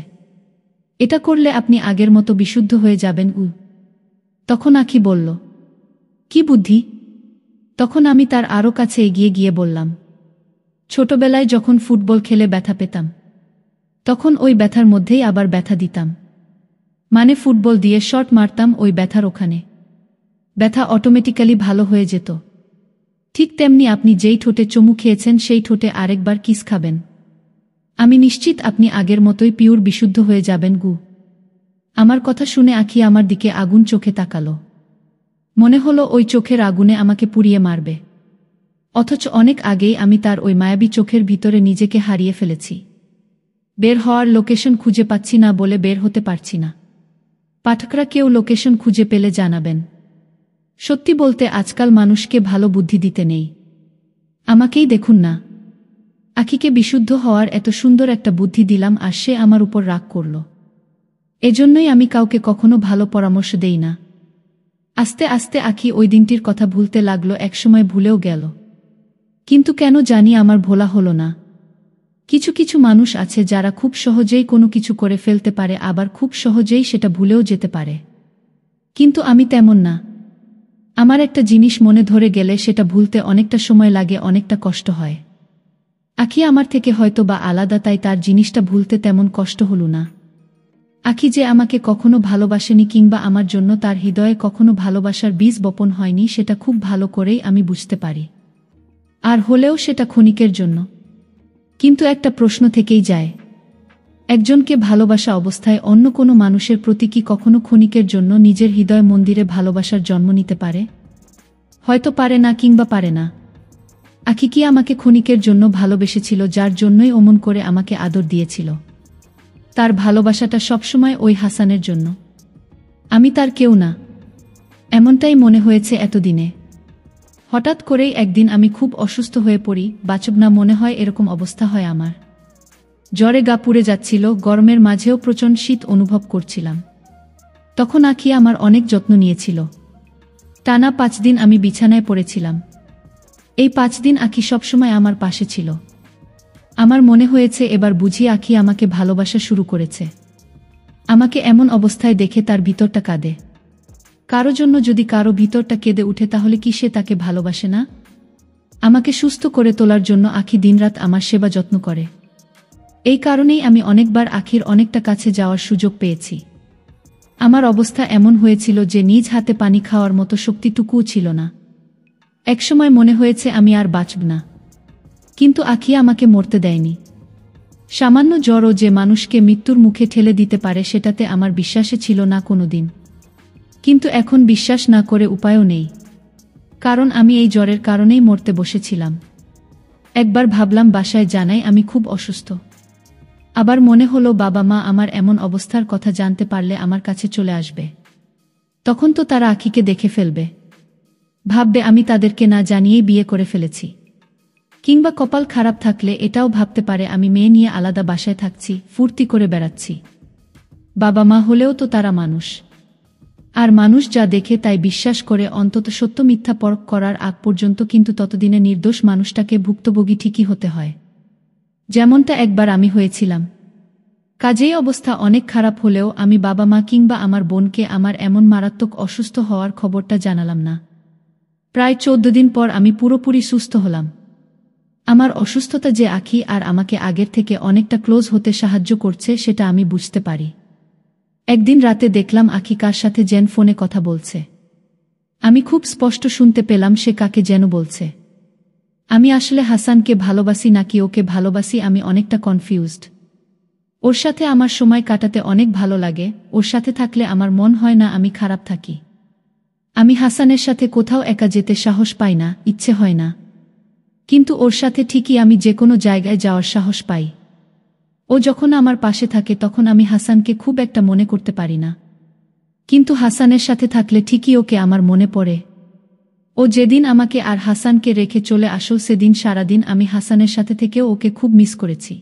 এটা করলে আপনি আগের মতো বিশুদ্ধ হয়ে যাবেন। তখন আখি বলল, কি বুদ্ধি? তখন আমি তার আরও কাছে এগিয়ে গিয়ে বললাম, ছোটবেলায় যখন ফুটবল খেলে ব্যথা পেতাম, তখন ওই ব্যথার মধ্যেই আবার ব্যথা দিতাম। মানে ফুটবল দিয়ে শট মারতাম ওই ব্যথার ওখানে। ব্যথা অটোমেটিক্যালি ভালো হয়ে যেত। ঠিক তেমনি আপনি যেই ঠোঁটে চুমু খেয়েছেন সেই ঠোঁটে আরেকবার কিস খাবেন। আমি নিশ্চিত আপনি আগের মতোই পিওর বিশুদ্ধ হয়ে যাবেন গু। আমার কথা শুনে আখি আমার দিকে আগুন চোখে তাকালো। মনে হলো ওই চোখের আগুনে আমাকে পুড়িয়ে মারবে। অথচ অনেক আগেই আমি তার ওই মায়াবী চোখের ভিতরে নিজেকে হারিয়ে ফেলেছি। বের হওয়ার লোকেশন খুঁজে পাচ্ছি না বলে বের হতে পারছি না। পাঠকরা কেউ লোকেশন খুঁজে পেলে জানাবেন। সত্যি বলতে আজকাল মানুষকে ভালো বুদ্ধি দিতে নেই। আমাকেই দেখুন না, আখিকে বিশুদ্ধ হওয়ার এত সুন্দর একটা বুদ্ধি দিলাম আর সে আমার উপর রাগ করল। এজন্যই আমি কাউকে কখনো ভালো পরামর্শ দেই না। আস্তে আস্তে আখি ওই দিনটির কথা ভুলতে লাগলো, একসময় ভুলেও গেল। কিন্তু কেন জানি আমার ভোলা হলো না। কিছু কিছু মানুষ আছে যারা খুব সহজেই কোনো কিছু করে ফেলতে পারে, আবার খুব সহজেই সেটা ভুলেও যেতে পারে। কিন্তু আমি তেমন না। আমার একটা জিনিস মনে ধরে গেলে সেটা ভুলতে অনেকটা সময় লাগে, অনেকটা কষ্ট হয়। আখি আমার থেকে হয়তো বা আলাদা, তাই তার জিনিসটা ভুলতে তেমন কষ্ট হলো না। আখি যে আমাকে কখনো ভালোবাসেনি কিংবা আমার জন্য তার হৃদয়ে কখনো ভালোবাসার বীজ বপন হয়নি সেটা খুব ভালো করেই আমি বুঝতে পারি। আর হলেও সেটা ক্ষণিকের জন্য। কিন্তু একটা প্রশ্ন থেকেই যায়, একজনকে ভালোবাসা অবস্থায় অন্য কোনো মানুষের প্রতি কি কখনো ক্ষণিকের জন্য নিজের হৃদয় মন্দিরে ভালোবাসার জন্ম নিতে পারে? হয়তো পারে না, কিংবা পারে না। আখি কি আমাকে ক্ষণিকের জন্য ভালোবেসেছিল, যার জন্যই অমন করে আমাকে আদর দিয়েছিল? তার ভালোবাসাটা সবসময় ওই হাসানের জন্য। আমি তার কেউ না, এমনটাই মনে হয়েছে এতদিনে। হঠাৎ করেই একদিন আমি খুব অসুস্থ হয়ে পড়ি। বাঁচব না মনে হয় এরকম অবস্থা হয় আমার। জ্বরে গা পুড়ে যাচ্ছিল, গরমের মাঝেও প্রচণ্ড শীত অনুভব করছিলাম। তখন আখি আমার অনেক যত্ন নিয়েছিল। টানা 5 দিন আমি বিছানায় পড়েছিলাম। এই 5 দিন আখি সবসময় আমার পাশে ছিল। আমার মনে হয়েছে এবার বুঝি আখি আমাকে ভালোবাসা শুরু করেছে। আমাকে এমন অবস্থায় দেখে তার ভিতরটা কাঁদে। কারো জন্য যদি কারো ভিতরটা কেঁদে উঠে তাহলে কি সে তাকে ভালোবাসে না? আমাকে সুস্থ করে তোলার জন্য আখি দিনরাত আমার সেবা যত্ন করে। এই কারণেই আমি অনেকবার আখির অনেকটা কাছে যাওয়ার সুযোগ পেয়েছি। আমার অবস্থা এমন হয়েছিল যে নিজ হাতে পানি খাওয়ার মতো শক্তিটুকুও ছিল না। একসময় মনে হয়েছে আমি আর বাঁচব না। কিন্তু আখি আমাকে মরতে দেয়নি। সামান্য জ্বরও যে মানুষকে মৃত্যুর মুখে ঠেলে দিতে পারে সেটাতে আমার বিশ্বাসে ছিল না কোনোদিন। কিন্তু এখন বিশ্বাস না করে উপায়ও নেই, কারণ আমি এই জ্বরের কারণেই মরতে বসেছিলাম। একবার ভাবলাম বাসায় জানাই আমি খুব অসুস্থ। আবার মনে হলো বাবা মা আমার এমন অবস্থার কথা জানতে পারলে আমার কাছে চলে আসবে। তখন তো তারা আখিকে দেখে ফেলবে, ভাববে আমি তাদেরকে না জানিয়েই বিয়ে করে ফেলেছি। কিংবা কপাল খারাপ থাকলে এটাও ভাবতে পারে আমি মেয়ে নিয়ে আলাদা বাসায় থাকছি, ফুর্তি করে বেড়াচ্ছি। বাবা মা হলেও তো তারা মানুষ। আর মানুষ যা দেখে তাই বিশ্বাস করে, অন্তত সত্য মিথ্যা পরখ করার আগ পর্যন্ত। কিন্তু ততদিনে নির্দোষ মানুষটাকে ভুক্তভোগী ঠিকই হতে হয়, যেমনটা একবার আমি হয়েছিলাম। কাজেই অবস্থা অনেক খারাপ হলেও আমি বাবা মা কিংবা আমার বোনকে আমার এমন মারাত্মক অসুস্থ হওয়ার খবরটা জানালাম না। প্রায় 14 দিন পর আমি পুরোপুরি সুস্থ হলাম। আমার অসুস্থতা যে আখি আর আমাকে আগের থেকে অনেকটা ক্লোজ হতে সাহায্য করছে সেটা আমি বুঝতে পারি। একদিন রাতে দেখলাম আখি কার সাথে যেন ফোনে কথা বলছে। আমি খুব স্পষ্ট শুনতে পেলাম সে কাকে যেন বলছে। আমি আসলে হাসানকে ভালোবাসি নাকি ওকে ভালোবাসি আমি অনেকটা কনফিউজড। ওর সাথে আমার সময় কাটাতে অনেক ভালো লাগে। ওর সাথে থাকলে আমার মন হয় না আমি খারাপ থাকি। আমি হাসানের সাথে কোথাও একা যেতে সাহস পাই না, ইচ্ছে হয় না। কিন্তু ওর সাথে ঠিকই আমি যে কোনো জায়গায় যাওয়ার সাহস পাই। ও যখন আমার পাশে থাকে তখন আমি হাসানকে খুব একটা মনে করতে পারি না। কিন্তু হাসানের সাথে থাকলে ঠিকই ওকে আমার মনে পড়ে। ও যেদিন আমাকে আর হাসানকে রেখে চলে আসো সেদিন সারাদিন আমি হাসানের সাথে থেকেও ওকে খুব মিস করেছি।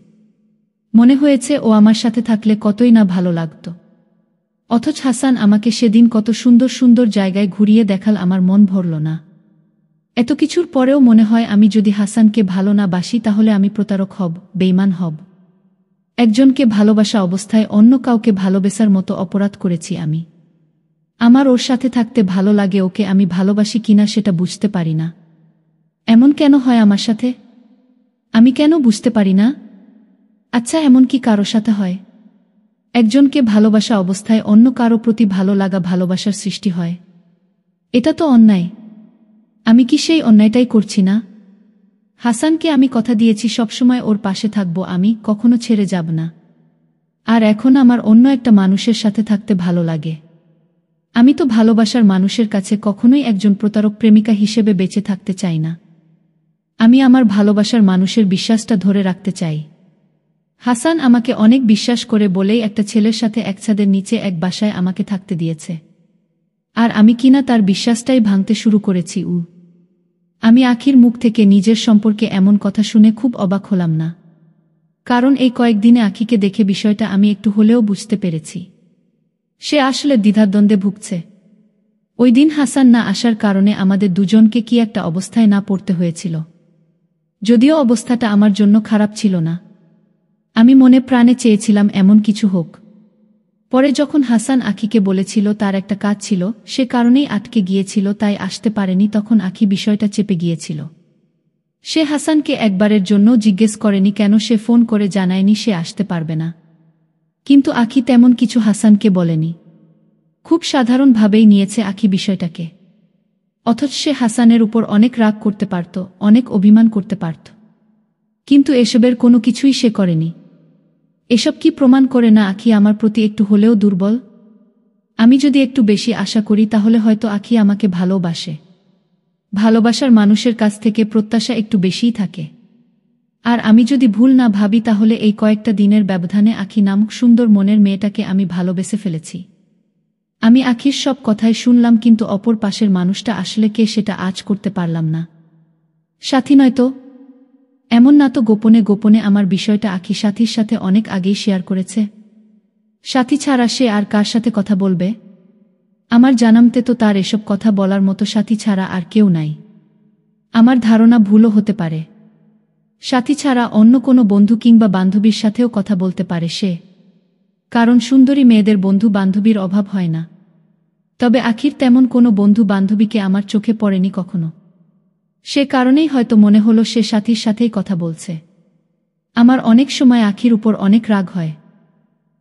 মনে হয়েছে ও আমার সাথে থাকলে কতই না ভালো লাগতো। অথচ হাসান আমাকে সেদিন কত সুন্দর সুন্দর জায়গায় ঘুরিয়ে দেখাল, আমার মন ভরল না। এত কিছুর পরেও মনে হয় আমি যদি হাসানকে ভালো না বাসি তাহলে আমি প্রতারক হব, বেঈমান হব। একজনকে ভালোবাসা অবস্থায় অন্য কাউকে ভালোবাসার মতো অপরাধ করেছি আমি। আমার ওর সাথে থাকতে ভালো লাগে, ওকে আমি ভালোবাসি কিনা সেটা বুঝতে পারি না। এমন কেন হয় আমার সাথে? আমি কেন বুঝতে পারি না? আচ্ছা, এমন কি কারো সাথে হয়? একজনকে ভালোবাসা অবস্থায় অন্য কারো প্রতি ভালো লাগা, ভালোবাসার সৃষ্টি হয়। এটা তো অন্যায়। আমি কি সেই অন্যায়টাই করছি না? হাসানকে আমি কথা দিয়েছি সবসময় ওর পাশে থাকব, আমি কখনো ছেড়ে যাব না। আর এখন আমার অন্য একটা মানুষের সাথে থাকতে ভালো লাগে। আমি তো ভালোবাসার মানুষের কাছে কখনোই একজন প্রতারক প্রেমিকা হিসেবে বেঁচে থাকতে চাই না। আমি আমার ভালোবাসার মানুষের বিশ্বাসটা ধরে রাখতে চাই। হাসান আমাকে অনেক বিশ্বাস করে বলেই একটা ছেলের সাথে এক ছাদের নিচে এক বাসায় আমাকে থাকতে দিয়েছে। আর আমি কিনা তার বিশ্বাসটাই ভাঙতে শুরু করেছি। আমি আখির মুখ থেকে নিজের সম্পর্কে এমন কথা শুনে খুব অবাক হলাম না। কারণ এই কয়েকদিনে আখিকে দেখে বিষয়টা আমি একটু হলেও বুঝতে পেরেছি। সে আসলে দ্বিধাদ্বন্দ্বে ভুগছে। ওই দিন হাসান না আসার কারণে আমাদের দুজনকে কি একটা অবস্থায় না পড়তে হয়েছিল। যদিও অবস্থাটা আমার জন্য খারাপ ছিল না, আমি মনে প্রাণে চেয়েছিলাম এমন কিছু হোক। পরে যখন হাসান আখিকে বলেছিল তার একটা কাজ ছিল, সে কারণেই আটকে গিয়েছিল, তাই আসতে পারেনি, তখন আখি বিষয়টা চেপে গিয়েছিল। সে হাসানকে একবারের জন্য জিজ্ঞেস করেনি কেন সে ফোন করে জানায়নি সে আসতে পারবে না। কিন্তু আখি তেমন কিছু হাসানকে বলেনি। খুব সাধারণভাবেই নিয়েছে আখি বিষয়টাকে। অথচ সে হাসানের উপর অনেক রাগ করতে পারত, অনেক অভিমান করতে পারত, কিন্তু এসবের কোনো কিছুই সে করেনি। এসব কি প্রমাণ করে না আখি আমার প্রতি একটু হলেও দুর্বল? আমি যদি একটু বেশি আশা করি তাহলে হয়তো আখি আমাকে ভালোবাসে। ভালোবাসার মানুষের কাছ থেকে প্রত্যাশা একটু বেশিই থাকে। আর আমি যদি ভুল না ভাবি তাহলে এই কয়েকটা দিনের ব্যবধানে আখি নামক সুন্দর মনের মেয়েটাকে আমি ভালোবেসে ফেলেছি। আমি আখির সব কথাই শুনলাম, কিন্তু অপর পাশের মানুষটা আসলে কে সেটা আজ করতে পারলাম না। সাথী নয়তো? এমন না তো গোপনে গোপনে আমার বিষয়টা আখি সাথীর সাথে অনেক আগেই শেয়ার করেছে? সাথী ছাড়া সে আর কার সাথে কথা বলবে? আমার জানামতে তো তার এসব কথা বলার মতো সাথী ছাড়া আর কেউ নাই। আমার ধারণা ভুলও হতে পারে। সাথী ছাড়া অন্য কোনো বন্ধু কিংবা বান্ধবীর সাথেও কথা বলতে পারে সে, কারণ সুন্দরী মেয়েদের বন্ধু বান্ধবীর অভাব হয় না। তবে আখির তেমন কোনো বন্ধু বান্ধবীকে আমার চোখে পড়েনি কখনো। সে কারণেই হয়তো মনে হলো সে সাথীর সাথেই কথা বলছে। আমার অনেক সময় আখির উপর অনেক রাগ হয়।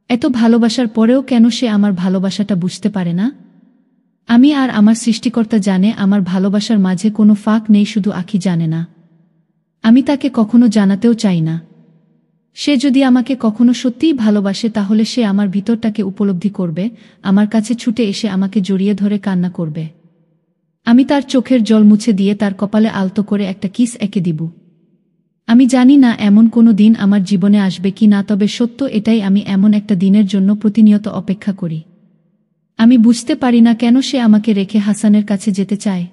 এত ভালোবাসার পরেও কেন সে আমার ভালোবাসাটা বুঝতে পারে না? আমি আর আমার সৃষ্টিকর্তা জানে আমার ভালোবাসার মাঝে কোনো ফাঁক নেই, শুধু আখি জানে না। আমি তাকে কখনো জানাতেও চাই না। সে যদি আমাকে কখনো সত্যিই ভালোবাসে তাহলে সে আমার ভিতরটাকে উপলব্ধি করবে, আমার কাছে ছুটে এসে আমাকে জড়িয়ে ধরে কান্না করবে। আমি তার চোখের জল মুছে দিয়ে তার কপালে আলতো করে একটা কিস এঁকে দিব। আমি জানি না এমন কোনো দিন আমার জীবনে আসবে কি না, তবে সত্য এটাই আমি এমন একটা দিনের জন্য প্রতিনিয়ত অপেক্ষা করি। আমি বুঝতে পারি না কেন সে আমাকে রেখে হাসানের কাছে যেতে চায়।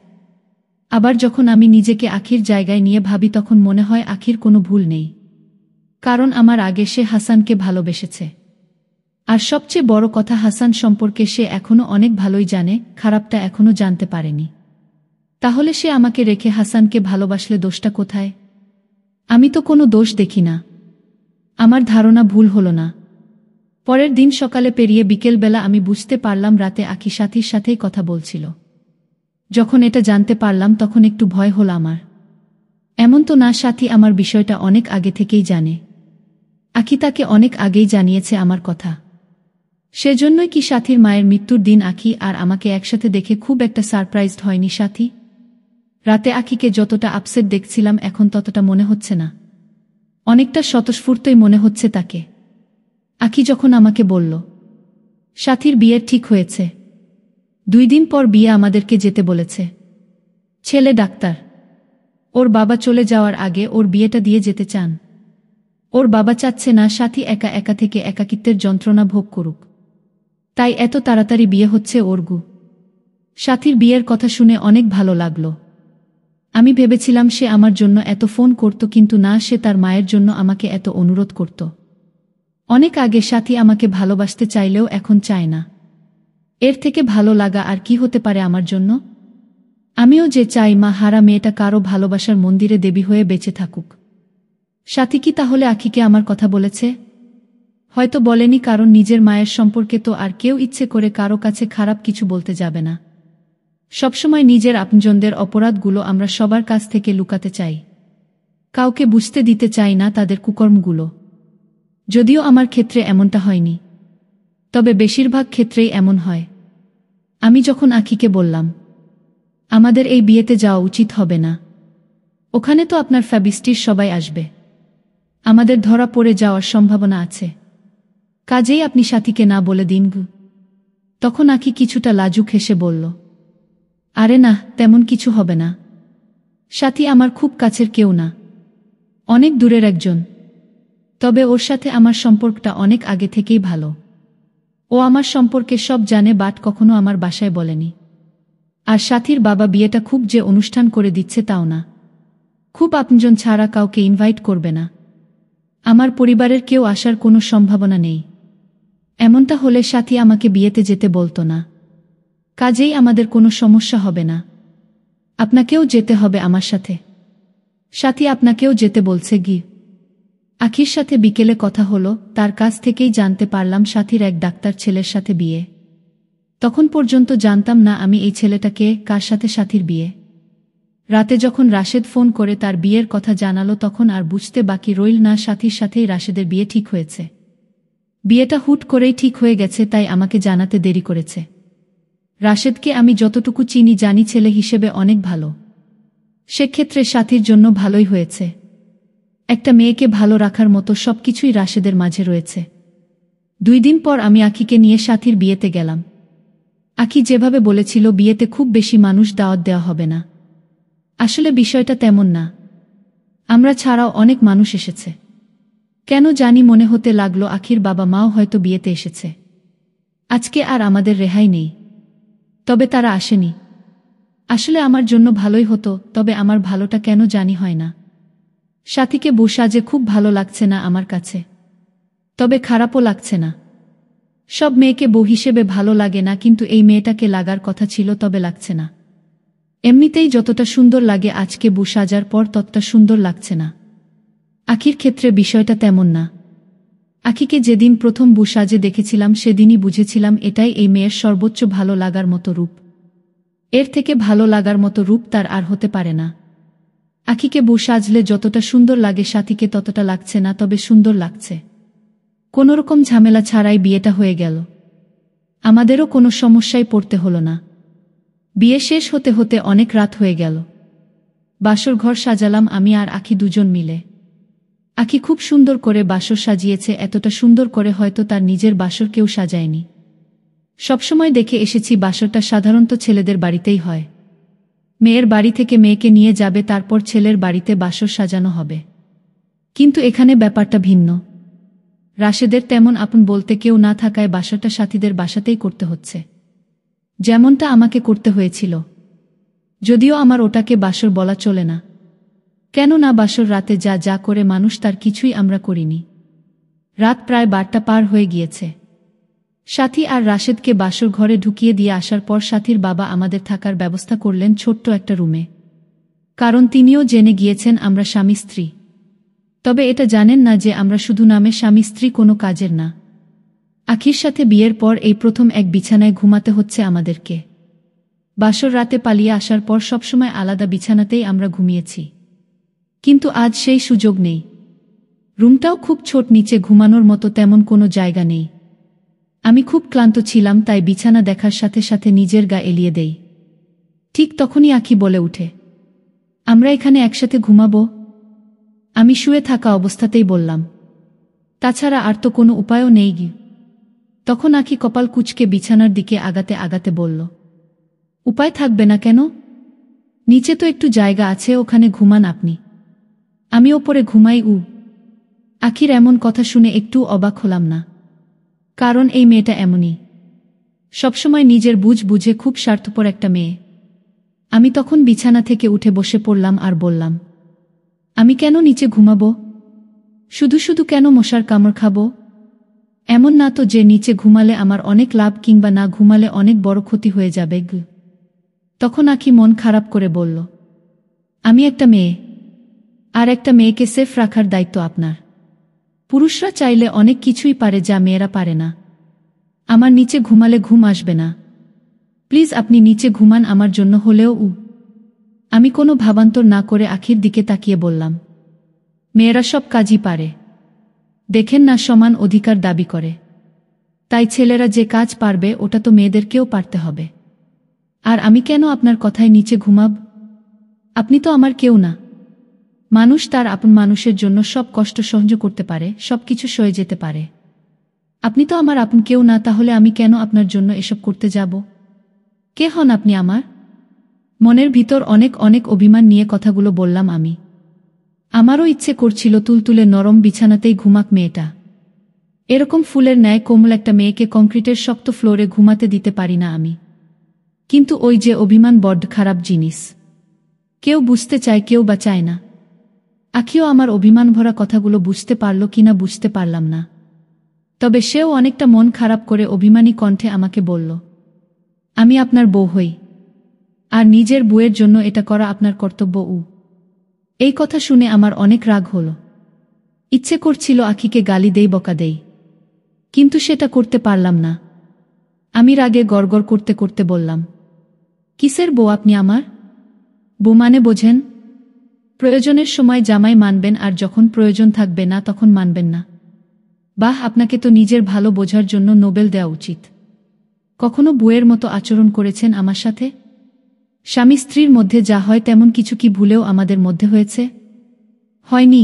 আবার যখন আমি নিজেকে আখির জায়গায় নিয়ে ভাবি তখন মনে হয় আখির কোনো ভুল নেই, কারণ আমার আগে সে হাসানকে ভালোবেসেছে। আর সবচেয়ে বড় কথা, হাসান সম্পর্কে সে এখনো অনেক ভালোই জানে, খারাপটা এখনো জানতে পারেনি। তাহলে সে আমাকে রেখে হাসানকে ভালোবাসলে দোষটা কোথায়? আমি তো কোনো দোষ দেখি না। আমার ধারণা ভুল হলো না। পরের দিন সকালে পেরিয়ে বিকেলবেলা আমি বুঝতে পারলাম রাতে আখি সাথীর সাথেই কথা বলছিল। যখন এটা জানতে পারলাম তখন একটু ভয় হল আমার। এমন তো না সাথী আমার বিষয়টা অনেক আগে থেকেই জানে। আখি তাকে অনেক আগেই জানিয়েছে আমার কথা। সেজন্যই কি সাথীর মায়ের মৃত্যুর দিন আখি আর আমাকে একসাথে দেখে খুব একটা সারপ্রাইজড হয়নি সাথী? রাতে আখিকে যতটা আপসেট দেখছিলাম এখন ততটা মনে হচ্ছে না, অনেকটা স্বতঃস্ফূর্তই মনে হচ্ছে তাকে। আখি যখন আমাকে বলল সাথীর বিয়ের ঠিক হয়েছে, 2 দিন পর বিয়ে আমাদেরকে যেতে বলেছে। ছেলে ডাক্তার, ওর বাবা চলে যাওয়ার আগে ওর বিয়েটা দিয়ে যেতে চান। ওর বাবা চাচ্ছে না সাথী একা একা থেকে একাকিত্বের যন্ত্রণা ভোগ করুক, তাই এত তাড়াতাড়ি বিয়ে হচ্ছে ওর। সাথীর বিয়ের কথা শুনে অনেক ভালো লাগলো। আমি ভেবেছিলাম সে আমার জন্য এত ফোন করত, কিন্তু না, সে তার মায়ের জন্য আমাকে এত অনুরোধ করত। অনেক আগে সাথী আমাকে ভালোবাসতে চাইলেও এখন চায় না। এর থেকে ভালো লাগা আর কি হতে পারে আমার জন্য? আমিও যে চাই মা হারা মেয়েটা কারো ভালোবাসার মন্দিরে দেবী হয়ে বেঁচে থাকুক। সাথী কি তাহলে আখিকে আমার কথা বলেছে? হয়তো বলেনি, কারণ নিজের মায়ের সম্পর্কে তো আর কেউ ইচ্ছে করে কারো কাছে খারাপ কিছু বলতে যাবে না। সবসময় নিজের আপনজনদের অপরাধগুলো আমরা সবার কাছ থেকে লুকাতে চাই, কাউকে বুঝতে দিতে চাই না তাদের কুকর্মগুলো। যদিও আমার ক্ষেত্রে এমনটা হয়নি, তবে বেশিরভাগ ক্ষেত্রেই এমন হয়। আমি যখন আখিকে বললাম আমাদের এই বিয়েতে যাওয়া উচিত হবে না। ওখানে তো আপনার ফ্যাবিস্টির সবাই আসবে। আমাদের ধরা পড়ে যাওয়ার সম্ভাবনা আছে। কাজেই আপনি সাথীকে না বলে দিন। তখন আঁখি কিছুটা লাজুক হেসে বলল, আরে না, তেমন কিছু হবে না। সাথী আমার খুব কাছের কেউ না, অনেক দূরের একজন। তবে ওর সাথে আমার সম্পর্কটা অনেক আগে থেকেই ভালো। ও আমার সম্পর্কে সব জানে, বাট কখনো আমার বাসায় বলেনি। আর সাথীর বাবা বিয়েটা খুব যে অনুষ্ঠান করে দিচ্ছে তাও না, খুব আপনজন ছাড়া কাউকে ইনভাইট করবে না। আমার পরিবারের কেউ আসার কোনো সম্ভাবনা নেই। এমনটা হলে সাথী আমাকে বিয়েতে যেতে বলতো না। কাজেই আমাদের কোনো সমস্যা হবে না। আপনাকেও যেতে হবে আমার সাথে। সাথী আপনাকেও যেতে বলছে গি। আখির সাথে বিকেলে কথা হলো, তার কাছ থেকেই জানতে পারলাম সাথীর এক ডাক্তার ছেলের সাথে বিয়ে। তখন পর্যন্ত জানতাম না আমি এই ছেলেটাকে, কার সাথে সাথীর বিয়ে। রাতে যখন রাশেদ ফোন করে তার বিয়ের কথা জানালো তখন আর বুঝতে বাকি রইল না সাথীর সাথেই রাশেদের বিয়ে ঠিক হয়েছে। বিয়েটা হুট করেই ঠিক হয়ে গেছে, তাই আমাকে জানাতে দেরি করেছে। রাশেদকে আমি যতটুকু চিনি জানি ছেলে হিসেবে অনেক ভালো। সেক্ষেত্রে সাথীর জন্য ভালোই হয়েছে। একটা মেয়েকে ভালো রাখার মতো সবকিছুই রাশেদের মাঝে রয়েছে। 2 দিন পর আমি আখিকে নিয়ে সাথীর বিয়েতে গেলাম। আখি যেভাবে বলেছিল বিয়েতে খুব বেশি মানুষ দাওয়াত দেওয়া হবে না। আসলে বিষয়টা তেমন না। আমরা ছাড়াও অনেক মানুষ এসেছে। কেন জানি মনে হতে লাগলো আখির বাবা মাও হয়তো বিয়েতে এসেছে। আজকে আর আমাদের রেহাই নেই। তবে তারা আসেনি। আসলে আমার জন্য ভালোই হতো, তবে আমার ভালোটা কেন জানি হয় না। সাথীকে বউ সাজে খুব ভালো লাগছে না আমার কাছে। তবে খারাপও লাগছে না। সব মেয়েকে বউ হিসেবে ভালো লাগে না, কিন্তু এই মেয়েটাকে লাগার কথা ছিল, তবে লাগছে না। এমনিতেই যতটা সুন্দর লাগে আজকে বউ সাজার পর ততটা সুন্দর লাগছে না। আখির ক্ষেত্রে বিষয়টা তেমন না। আখিকে যেদিন প্রথম বউ সাজে দেখেছিলাম সেদিনই বুঝেছিলাম এটাই এই মেয়ের সর্বোচ্চ ভালো লাগার মতো রূপ। এর থেকে ভালো লাগার মতো রূপ তার আর হতে পারে না। আখিকে বউ সাজলে যতটা সুন্দর লাগে সাথীকে ততটা লাগছে না, তবে সুন্দর লাগছে। কোনোরকম ঝামেলা ছাড়াই বিয়েটা হয়ে গেল। আমাদেরও কোনো সমস্যায় পড়তে হলো না। বিয়ে শেষ হতে হতে অনেক রাত হয়ে গেল। বাসর ঘর সাজালাম আমি আর আখি দুজন মিলে। আখি খুব সুন্দর করে বাসর সাজিয়েছে, এতটা সুন্দর করে হয়তো তার নিজের বাসর কেউ সাজায়নি। সবসময় দেখে এসেছি বাসরটা সাধারণত ছেলেদের বাড়িতেই হয়। মেয়ের বাড়ি থেকে মেয়েকে নিয়ে যাবে, তারপর ছেলের বাড়িতে বাসর সাজানো হবে। কিন্তু এখানে ব্যাপারটা ভিন্ন। রাশেদের তেমন আপন বলতে কেউ না থাকায় বাসরটা সাথীদের বাসাতেই করতে হচ্ছে, যেমনটা আমাকে করতে হয়েছিল। যদিও আমার ওটাকে বাসর বলা চলে না। কেননা বাসর রাতে যা যা করে মানুষ তার কিছুই আমরা করিনি। রাত প্রায় 12টা পার হয়ে গিয়েছে। সাথী আর রাশেদকে বাসর ঘরে ঢুকিয়ে দিয়ে আসার পর সাথীর বাবা আমাদের থাকার ব্যবস্থা করলেন ছোট্ট একটা রুমে। কারণ তিনিও জেনে গিয়েছেন আমরা স্বামী স্ত্রী। তবে এটা জানেন না যে আমরা শুধু নামে স্বামী স্ত্রী, কোনো কাজের না। আখির সাথে বিয়ের পর এই প্রথম এক বিছানায় ঘুমাতে হচ্ছে আমাদেরকে। বাসর রাতে পালিয়ে আসার পর সবসময় আলাদা বিছানাতেই আমরা ঘুমিয়েছি, কিন্তু আজ সেই সুযোগ নেই। রুমটাও খুব ছোট, নিচে ঘুমানোর মতো তেমন কোনো জায়গা নেই। আমি খুব ক্লান্ত ছিলাম, তাই বিছানা দেখার সাথে সাথে নিজের গা এলিয়ে দেই। ঠিক তখনই আখি বলে উঠে, আমরা এখানে একসাথে ঘুমাবো? আমি শুয়ে থাকা অবস্থাতেই বললাম, তাছাড়া আর তো কোনো উপায়ও নেই গি। তখন আখি কপাল কুঁচকে বিছানার দিকে আগাতে আগাতে বলল, উপায় থাকবে না কেন? নিচে তো একটু জায়গা আছে, ওখানে ঘুমান আপনি, আমি ওপরে ঘুমাই। আখির এমন কথা শুনে একটু অবাক হলাম না, কারণ এই মেয়েটা এমনই, সবসময় নিজের বুঝ বুঝে খুব স্বার্থপর একটা মেয়ে। আমি তখন বিছানা থেকে উঠে বসে পড়লাম আর বললাম, আমি কেন নিচে ঘুমাবো? শুধু শুধু কেন মশার কামড় খাবো? এমন না তো যে নিচে ঘুমালে আমার অনেক লাভ, কিংবা না ঘুমালে অনেক বড় ক্ষতি হয়ে যাবে। তখন আখি মন খারাপ করে বলল, আমি একটা মেয়ে, আর একটা মেয়েকে সেফ রাখার দায়িত্ব আপনার। পুরুষরা চাইলে অনেক কিছুই পারে যা মেয়েরা পারে না। আমার নিচে ঘুমালে ঘুম আসবে না। প্লিজ আপনি নিচে ঘুমান আমার জন্য হলেও। আমি কোনো ভাবান্তর না করে আখির দিকে তাকিয়ে বললাম, মেয়েরা সব কাজই পারে, দেখেন না সমান অধিকার দাবি করে। তাই ছেলেরা যে কাজ পারবে ওটা তো মেয়েদেরকেও পারতে হবে। আর আমি কেন আপনার কথায় নিচে ঘুমাব? আপনি তো আমার কেউ না। মানুষ তার আপন মানুষের জন্য সব কষ্ট সহ্য করতে পারে, সবকিছু সয়ে যেতে পারে। আপনি তো আমার আপন কেউ না, তাহলে আমি কেন আপনার জন্য এসব করতে যাব? কে হন আপনি আমার? মনের ভিতর অনেক অনেক অভিমান নিয়ে কথাগুলো বললাম আমি। আমারও ইচ্ছে করছিল তুলতুলে নরম বিছানাতেই ঘুমাক মেয়েটা। এরকম ফুলের ন্যায় কোমল একটা মেয়েকে কংক্রিটের শক্ত ফ্লোরে ঘুমাতে দিতে পারি না আমি। কিন্তু ওই যে অভিমান বড্ড খারাপ জিনিস। কেউ বুঝতে চায়, কেউ বা চায় না। আখিও আমার অভিমান ভরা কথাগুলো বুঝতে পারল কিনা বুঝতে পারলাম না। তবে সেও অনেকটা মন খারাপ করে অভিমানী কণ্ঠে আমাকে বলল, আমি আপনার বউ হই, আর নিজের বউয়ের জন্য এটা করা আপনার কর্তব্য। এই কথা শুনে আমার অনেক রাগ হল। ইচ্ছে করছিল আখিকে গালি দেই, বকা দেই, কিন্তু সেটা করতে পারলাম না। আমি রাগে গড়গড় করতে করতে বললাম, কিসের বউ আপনি আমার? বউ মানে বোঝেন? প্রয়োজনের সময় জামাই মানবেন, আর যখন প্রয়োজন থাকবে না তখন মানবেন না। বাহ, আপনাকে তো নিজের ভালো বোঝার জন্য নোবেল দেওয়া উচিত। কখনো বউয়ের মতো আচরণ করেছেন আমার সাথে? স্বামী স্ত্রীর মধ্যে যা হয় তেমন কিছু কি ভুলেও আমাদের মধ্যে হয়েছে? হয়নি।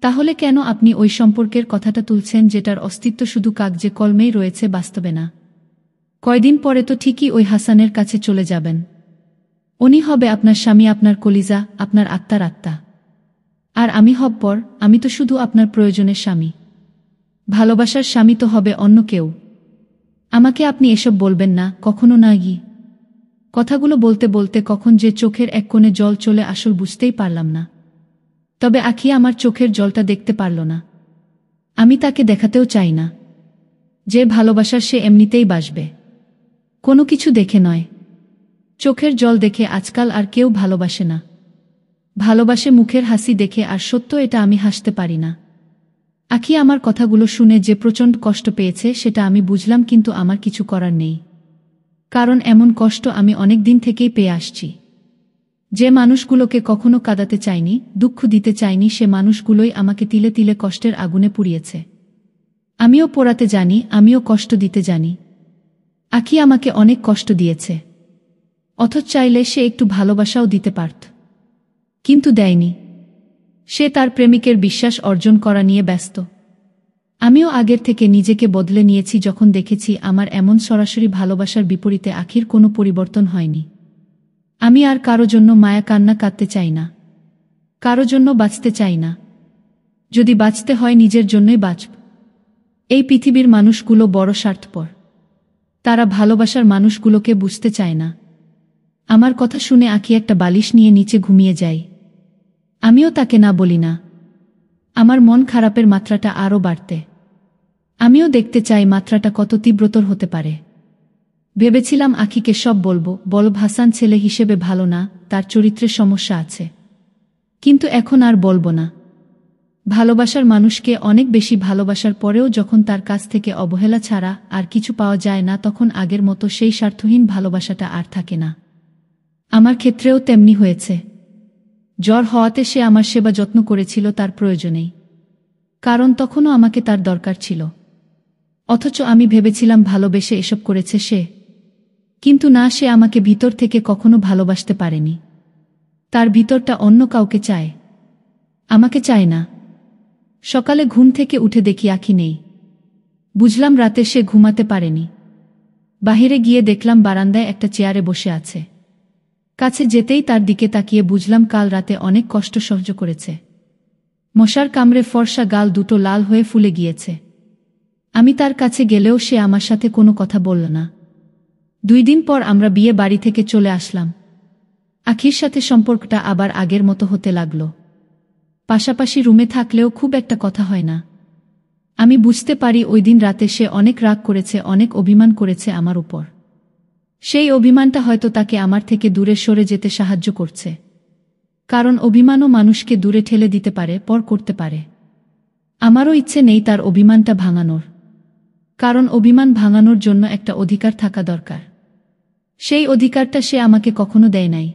তাহলে কেন আপনি ওই সম্পর্কের কথাটা তুলছেন যেটার অস্তিত্ব শুধু কাগজে কলমেই রয়েছে, বাস্তবে না? কয়দিন পরে তো ঠিকই ওই হাসানের কাছে চলে যাবেন। উনি হবে আপনার স্বামী, আপনার কলিজা, আপনার আত্মার আত্মা। আর আমি হব পর, আমি তো শুধু আপনার প্রয়োজনের স্বামী। ভালোবাসার স্বামী তো হবে অন্য কেউ। আমাকে আপনি এসব বলবেন না, কখনো না। কথাগুলো বলতে বলতে কখন যে চোখের এক কোণে জল চলে আসল বুঝতেই পারলাম না। তবে আখি আমার চোখের জলটা দেখতে পারল না। আমি তাকে দেখাতেও চাই না। যে ভালোবাসার সে এমনিতেই বাসবে, কোনো কিছু দেখে নয়। চোখের জল দেখে আজকাল আর কেউ ভালোবাসে না। ভালোবাসে মুখের হাসি দেখে, আর সত্য এটা আমি হাসতে পারি না। আখি আমার কথাগুলো শুনে যে প্রচণ্ড কষ্ট পেয়েছে সেটা আমি বুঝলাম, কিন্তু আমার কিছু করার নেই। কারণ এমন কষ্ট আমি অনেক দিন থেকেই পেয়ে আসছি। যে মানুষগুলোকে কখনো কাঁদাতে চাইনি, দুঃখ দিতে চাইনি, সে মানুষগুলোই আমাকে তিলে তিলে কষ্টের আগুনে পুড়িয়েছে। আমিও পোড়াতে জানি, আমিও কষ্ট দিতে জানি। আখি আমাকে অনেক কষ্ট দিয়েছে, অথচ চাইলে সে একটু ভালোবাসাও দিতে পারত, কিন্তু দেয়নি। সে তার প্রেমিকের বিশ্বাস অর্জন করা নিয়ে ব্যস্ত। আমিও আগের থেকে নিজেকে বদলে নিয়েছি যখন দেখেছি আমার এমন সরাসরি ভালোবাসার বিপরীতে আখির কোনো পরিবর্তন হয়নি। আমি আর কারো জন্য মায়া কান্না কাঁদতে চাই না, কারো জন্য বাঁচতে চাই না। যদি বাঁচতে হয় নিজের জন্যই বাঁচব। এই পৃথিবীর মানুষগুলো বড় স্বার্থপর। তারা ভালোবাসার মানুষগুলোকে বুঝতে চায় না। আমার কথা শুনে আখি একটা বালিশ নিয়ে নিচে ঘুমিয়ে যায়। আমিও তাকে না বলি না। আমার মন খারাপের মাত্রাটা আরও বাড়তে। আমিও দেখতে চাই মাত্রাটা কত তীব্রতর হতে পারে। ভেবেছিলাম আখিকে সব বলবো, হাসান ছেলে হিসেবে ভালো না, তার চরিত্রে সমস্যা আছে। কিন্তু এখন আর বলবো না। ভালোবাসার মানুষকে অনেক বেশি ভালোবাসার পরেও যখন তার কাছ থেকে অবহেলা ছাড়া আর কিছু পাওয়া যায় না, তখন আগের মতো সেই স্বার্থহীন ভালোবাসাটা আর থাকে না। আমার ক্ষেত্রেও তেমনি হয়েছে। জ্বর হওয়াতে সে আমার সেবা যত্ন করেছিল তার প্রয়োজনেই, কারণ তখনও আমাকে তার দরকার ছিল। অথচ আমি ভেবেছিলাম ভালোবেসে এসব করেছে সে। কিন্তু না, সে আমাকে ভিতর থেকে কখনো ভালোবাসতে পারেনি। তার ভিতরটা অন্য কাউকে চায়, আমাকে চায় না। সকালে ঘুম থেকে উঠে দেখি আখি নেই। বুঝলাম রাতে সে ঘুমাতে পারেনি। বাহিরে গিয়ে দেখলাম বারান্দায় একটা চেয়ারে বসে আছে। কাছে যেতেই তার দিকে তাকিয়ে বুঝলাম কাল রাতে অনেক কষ্ট সহ্য করেছে। মশার কামড়ে ফর্সা গাল দুটো লাল হয়ে ফুলে গিয়েছে। আমি তার কাছে গেলেও সে আমার সাথে কোনো কথা বলল না। 2 দিন পর আমরা বিয়ে বাড়ি থেকে চলে আসলাম। আখির সাথে সম্পর্কটা আবার আগের মতো হতে লাগল। পাশাপাশি রুমে থাকলেও খুব একটা কথা হয় না। আমি বুঝতে পারি ওই দিন রাতে সে অনেক রাগ করেছে, অনেক অভিমান করেছে আমার উপর। সেই অভিমানটা হয়তো তাকে আমার থেকে দূরে সরে যেতে সাহায্য করছে। কারণ অভিমানও মানুষকে দূরে ঠেলে দিতে পারে, পর করতে পারে। আমারও ইচ্ছে নেই তার অভিমানটা ভাঙানোর। কারণ অভিমান ভাঙানোর জন্য একটা অধিকার থাকা দরকার। সেই অধিকারটা সে আমাকে কখনো দেয় নাই।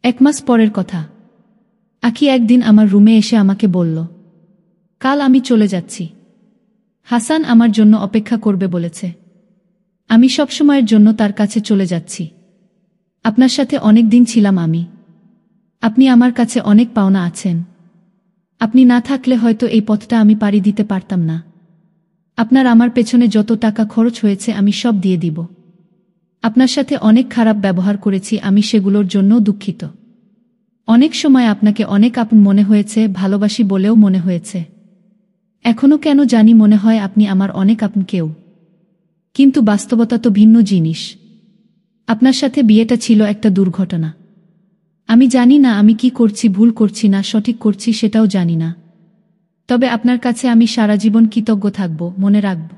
1 মাস পরের কথা। আখি একদিন আমার রুমে এসে আমাকে বলল, কাল আমি চলে যাচ্ছি। হাসান আমার জন্য অপেক্ষা করবে বলেছে। আমি সবসময়ের জন্য তার কাছে চলে যাচ্ছি। আপনার সাথে অনেক দিন ছিলাম আমি। আপনি আমার কাছে অনেক পাওনা আছেন। আপনি না থাকলে হয়তো এই পথটা আমি পাড়ি দিতে পারতাম না। আপনার আমার পেছনে যত টাকা খরচ হয়েছে আমি সব দিয়ে দিব। আপনার সাথে অনেক খারাপ ব্যবহার করেছি, আমি সেগুলোর জন্যও দুঃখিত। অনেক সময় আপনাকে অনেক আপন মনে হয়েছে, ভালোবাসি বলেও মনে হয়েছে। এখনো কেন জানি মনে হয় আপনি আমার অনেক আপন কেউ। কিন্তু বাস্তবতা তো ভিন্ন জিনিস। আপনার সাথে বিয়েটা ছিল একটা দুর্ঘটনা। আমি জানি না আমি কি করছি, ভুল করছি না সঠিক করছি সেটাও জানি না। তবে আপনার কাছে আমি সারা জীবন কৃতজ্ঞ থাকব, মনে রাখব।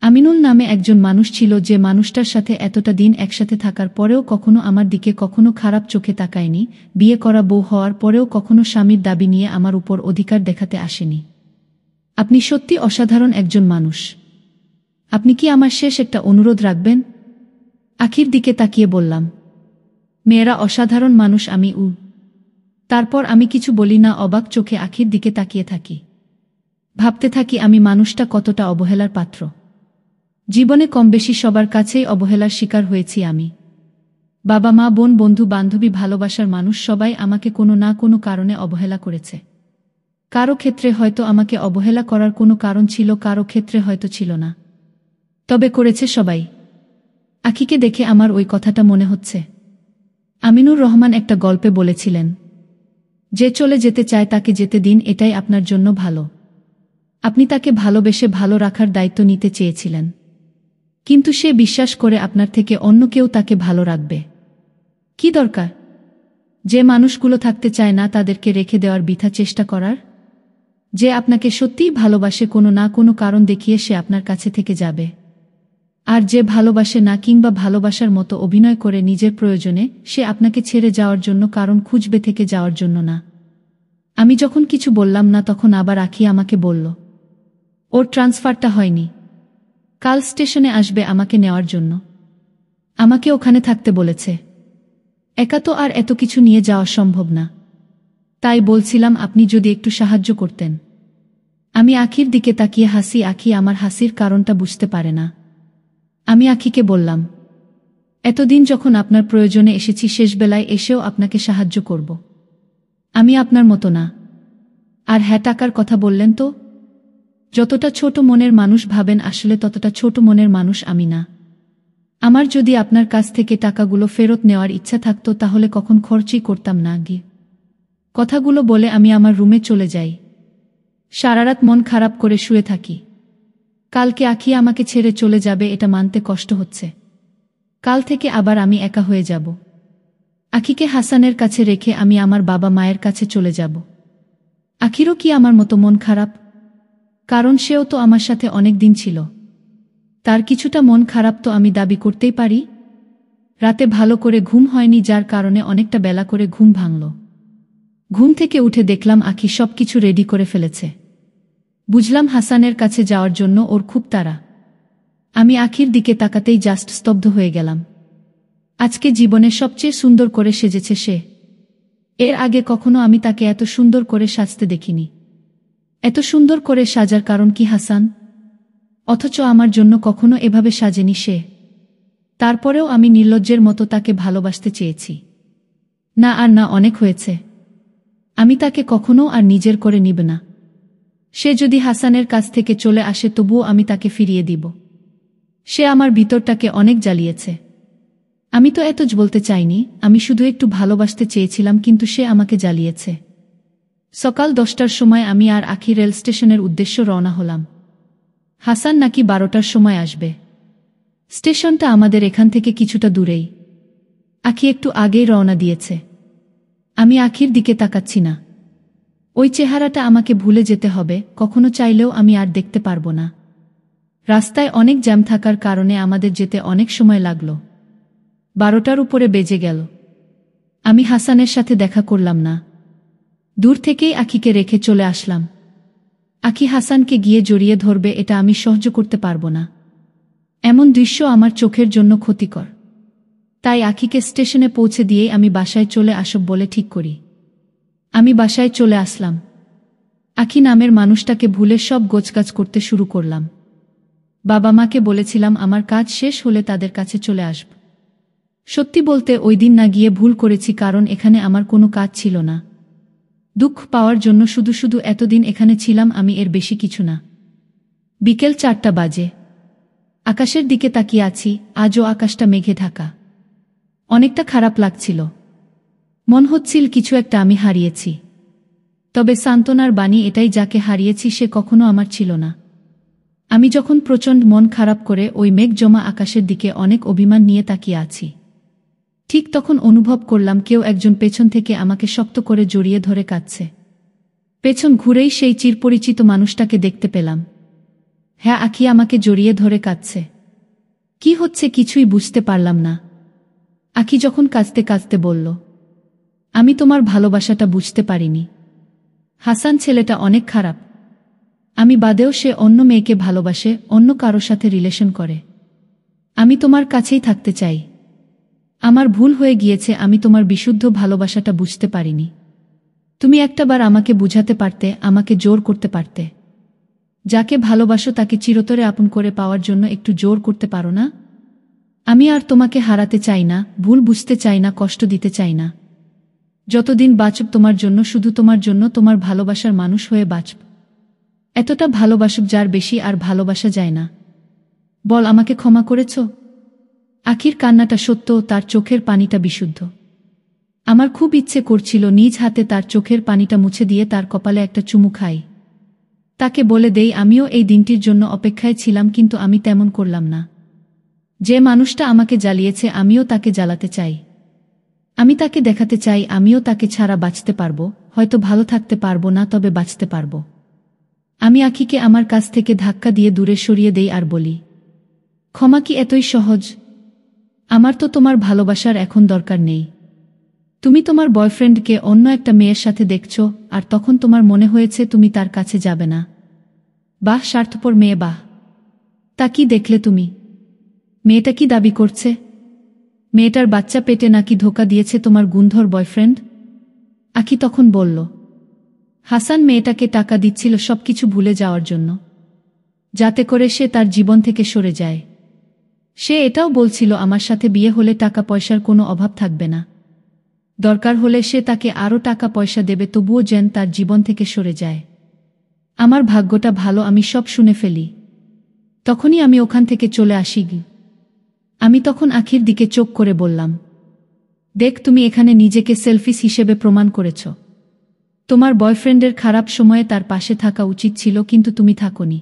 আমিনুল নামে একজন মানুষ ছিল, যে মানুষটার সাথে এতটা দিন একসাথে থাকার পরেও কখনো আমার দিকে কখনো খারাপ চোখে তাকায়নি, বিয়ে করা বউ হওয়ার পরেও কখনো স্বামীর দাবি নিয়ে আমার উপর অধিকার দেখাতে আসেনি। আপনি সত্যি অসাধারণ একজন মানুষ। আপনি কি আমার শেষ একটা অনুরোধ রাখবেন? আখির দিকে তাকিয়ে বললাম। মেয়েরা অসাধারণ মানুষ, আমি তারপর আমি কিছু বলি না, অবাক চোখে আখির দিকে তাকিয়ে থাকি। ভাবতে থাকি আমি মানুষটা কতটা অবহেলার পাত্র। জীবনে কম বেশি সবার কাছেই অবহেলার শিকার হয়েছি আমি। বাবা মা বোন বন্ধু বান্ধবী ভালোবাসার মানুষ সবাই আমাকে কোনো না কোনো কারণে অবহেলা করেছে। কারো ক্ষেত্রে হয়তো আমাকে অবহেলা করার কোনো কারণ ছিল, কারো ক্ষেত্রে হয়তো ছিল না, তবে করেছে সবাই। আখিকে দেখে আমার ওই কথাটা মনে হচ্ছে। আমিনুর রহমান একটা গল্পে বলেছিলেন, যে চলে যেতে চায় তাকে যেতে দিন, এটাই আপনার জন্য ভালো। আপনি তাকে ভালোবেসে ভালো রাখার দায়িত্ব নিতে চেয়েছিলেন, কিন্তু সে বিশ্বাস করে আপনার থেকে অন্য কেউ তাকে ভালো রাখবে। কি দরকার যে মানুষগুলো থাকতে চায় না তাদেরকে রেখে দেওয়ার বৃথা চেষ্টা করার? যে আপনাকে সত্যিই ভালোবাসে, কোনো না কোনো কারণ দেখিয়ে সে আপনার কাছে থেকে যাবে। আর যে ভালোবাসে না কিংবা ভালোবাসার মতো অভিনয় করে নিজের প্রয়োজনে, সে আপনাকে ছেড়ে যাওয়ার জন্য কারণ খুঁজবে, থেকে যাওয়ার জন্য না। আমি যখন কিছু বললাম না তখন আবার আখি আমাকে বলল, ওর ট্রান্সফারটা হয়নি, কাল স্টেশনে আসবে আমাকে নেওয়ার জন্য। আমাকে ওখানে থাকতে বলেছে। একা তো আর এত কিছু নিয়ে যাওয়া সম্ভব না। তাই বলছিলাম আপনি যদি একটু সাহায্য করতেন। আমি আখির দিকে তাকিয়ে হাসি। আখি আমার হাসির কারণটা বুঝতে পারে না। আমি আখিকে বললাম, এতদিন যখন আপনার প্রয়োজনে এসেছি, শেষবেলায় এসেও আপনাকে সাহায্য করব। আমি আপনার মতো না। আর হ্যাঁ, টাকার কথা বললেন তো, যতটা ছোট মনের মানুষ ভাবেন আসলে ততটা ছোট মনের মানুষ আমি না। আমার যদি আপনার কাছ থেকে টাকাগুলো ফেরত নেওয়ার ইচ্ছা থাকতো তাহলে কখন খরচই করতাম না। কথাগুলো বলে আমি আমার রুমে চলে যাই। সারারাত মন খারাপ করে শুয়ে থাকি। কালকে আখি আমাকে ছেড়ে চলে যাবে, এটা মানতে কষ্ট হচ্ছে। কাল থেকে আবার আমি একা হয়ে যাব। আখিকে হাসানের কাছে রেখে আমি আমার বাবা মায়ের কাছে চলে যাব। আখিরও কি আমার মতো মন খারাপ? কারণ সেও তো আমার সাথে অনেক দিন ছিল। তার কিছুটা মন খারাপ তো আমি দাবি করতেই পারি। রাতে ভালো করে ঘুম হয়নি, যার কারণে অনেকটা বেলা করে ঘুম ভাঙল। ঘুম থেকে উঠে দেখলাম আখি সবকিছু রেডি করে ফেলেছে। বুঝলাম হাসানের কাছে যাওয়ার জন্য ওর খুব তাড়া। আমি আখির দিকে তাকাতেই জাস্ট স্তব্ধ হয়ে গেলাম। আজকে জীবনে সবচেয়ে সুন্দর করে সেজেছে সে। এর আগে কখনো আমি তাকে এত সুন্দর করে সাজতে দেখিনি। এত সুন্দর করে সাজার কারণ কি হাসান? অথচ আমার জন্য কখনো এভাবে সাজেনি সে। তারপরেও আমি নির্লজ্জের মতো তাকে ভালোবাসতে চেয়েছি। না আর না, অনেক হয়েছে। আমি তাকে কখনো আর নিজের করে নিব না। সে যদি হাসানের কাছ থেকে চলে আসে তবুও আমি তাকে ফিরিয়ে দিব। সে আমার ভিতরটাকে অনেক জ্বালিয়েছে। আমি তো এত বলতে চাইনি, আমি শুধু একটু ভালোবাসতে চেয়েছিলাম, কিন্তু সে আমাকে জ্বালিয়েছে। সকাল 10টার সময় আমি আর আখি রেল স্টেশনের উদ্দেশ্য রওনা হলাম। হাসান নাকি 12টার সময় আসবে। স্টেশনটা আমাদের এখান থেকে কিছুটা দূরেই। আখি একটু আগেই রওনা দিয়েছে। আমি আখির দিকে তাকাচ্ছি না। ওই চেহারাটা আমাকে ভুলে যেতে হবে, কখনো চাইলেও আমি আর দেখতে পারবো না। রাস্তায় অনেক জ্যাম থাকার কারণে আমাদের যেতে অনেক সময় লাগল। 12টার উপরে বেজে গেল। আমি হাসানের সাথে দেখা করলাম না। দূর থেকেই আখিকে রেখে চলে আসলাম। আখি হাসানকে গিয়ে জড়িয়ে ধরবে, এটা আমি সহ্য করতে পারবো না। এমন দৃশ্য আমার চোখের জন্য ক্ষতিকর। তাই আখিকে স্টেশনে পৌঁছে দিয়েই আমি বাসায় চলে আসব বলে ঠিক করি। আমি বাসায় চলে আসলাম। আখি নামের মানুষটাকে ভুলে সব গোছগাছ করতে শুরু করলাম। বাবা মাকে বলেছিলাম আমার কাজ শেষ হলে তাদের কাছে চলে আসব। সত্যি বলতে ওই দিন না গিয়ে ভুল করেছি, কারণ এখানে আমার কোনো কাজ ছিল না। দুঃখ পাওয়ার জন্য শুধু শুধু এতদিন এখানে ছিলাম আমি, এর বেশি কিছু না। বিকেল 4টা বাজে। আকাশের দিকে তাকিয়ে আছি, আজও আকাশটা মেঘে ঢাকা। অনেকটা খারাপ লাগছিল। মন হচ্ছিল কিছু একটা আমি হারিয়েছি। তবে সান্ত্বনার বাণী এটাই, যাকে হারিয়েছি সে কখনো আমার ছিল না। আমি যখন প্রচণ্ড মন খারাপ করে ওই মেঘ জমা আকাশের দিকে অনেক অভিমান নিয়ে তাকিয়ে আছি, ঠিক তখন অনুভব করলাম কেউ একজন পেছন থেকে আমাকে শক্ত করে জড়িয়ে ধরে কাঁদছে। পেছন ঘুরেই সেই চিরপরিচিত মানুষটাকে দেখতে পেলাম। হ্যাঁ, আখি আমাকে জড়িয়ে ধরে কাঁদছে। কি হচ্ছে কিছুই বুঝতে পারলাম না। আখি যখন কাঁদতে কাঁদতে বলল, আমি তোমার ভালোবাসাটা বুঝতে পারিনি। হাসান ছেলেটা অনেক খারাপ। আমি বাদেও সে অন্য মেয়েকে ভালোবাসে, অন্য কারো সাথে রিলেশন করে। আমি তোমার কাছেই থাকতে চাই। আমার ভুল হয়ে গিয়েছে, আমি তোমার বিশুদ্ধ ভালোবাসাটা বুঝতে পারিনি। তুমি একটাবার আমাকে বুঝাতে পারতে, আমাকে জোর করতে পারতে। যাকে ভালোবাসো তাকে চিরতরে আপন করে পাওয়ার জন্য একটু জোর করতে পারো না? আমি আর তোমাকে হারাতে চাই না, ভুল বুঝতে চাই না, কষ্ট দিতে চাই না। যতদিন বাঁচব তোমার জন্য, শুধু তোমার জন্য, তোমার ভালোবাসার মানুষ হয়ে বাঁচব। এতটা ভালোবাসব যার বেশি আর ভালোবাসা যায় না। বল, আমাকে ক্ষমা করেছ? আখির কান্নাটা সত্য, তার চোখের পানিটা বিশুদ্ধ। আমার খুব ইচ্ছে করছিল নিজ হাতে তার চোখের পানিটা মুছে দিয়ে তার কপালে একটা চুমু খাই, তাকে বলে দেই আমিও এই দিনটির জন্য অপেক্ষায় ছিলাম, কিন্তু আমি তেমন করলাম না। যে মানুষটা আমাকে জ্বালিয়েছে আমিও তাকে জ্বালাতে চাই। আমি তাকে দেখাতে চাই আমিও তাকে ছাড়া বাঁচতে পারবো, হয়তো ভালো থাকতে পারবো না, তবে বাঁচতে পারবো। আমি আখিকে আমার কাছ থেকে ধাক্কা দিয়ে দূরে সরিয়ে দেই আর বলি, ক্ষমা কি এতই সহজ? আমার তো তোমার ভালোবাসার এখন দরকার নেই। তুমি তোমার বয়ফ্রেন্ডকে অন্য একটা মেয়ের সাথে দেখছ, আর তখন তোমার মনে হয়েছে তুমি তার কাছে যাবে না। বাহ, স্বার্থপর মেয়ে, বাহ! তা কি দেখলে তুমি? মেয়েটা কি দাবি করছে? মেয়েটার বাচ্চা পেটে নাকি ধোকা দিয়েছে তোমার গুণধর বয়ফ্রেন্ড? আখি তখন বলল, হাসান মেয়েটাকে টাকা দিচ্ছিল সবকিছু ভুলে যাওয়ার জন্য, যাতে করে সে তার জীবন থেকে সরে যায়। সে এটাও বলছিল আমার সাথে বিয়ে হলে টাকা পয়সার কোনো অভাব থাকবে না। দরকার হলে সে তাকে আরও টাকা পয়সা দেবে, তবুও যেন তার জীবন থেকে সরে যায়। আমার ভাগ্যটা ভালো, আমি সব শুনে ফেলি। তখনই আমি ওখান থেকে চলে আসি। আমি তখন আখির দিকে চোখ করে বললাম, দেখ, তুমি এখানে নিজেকে সেলফিশ হিসেবে প্রমাণ করেছ। তোমার বয়ফ্রেন্ডের খারাপ সময়ে তার পাশে থাকা উচিত ছিল, কিন্তু তুমি থাকোনি।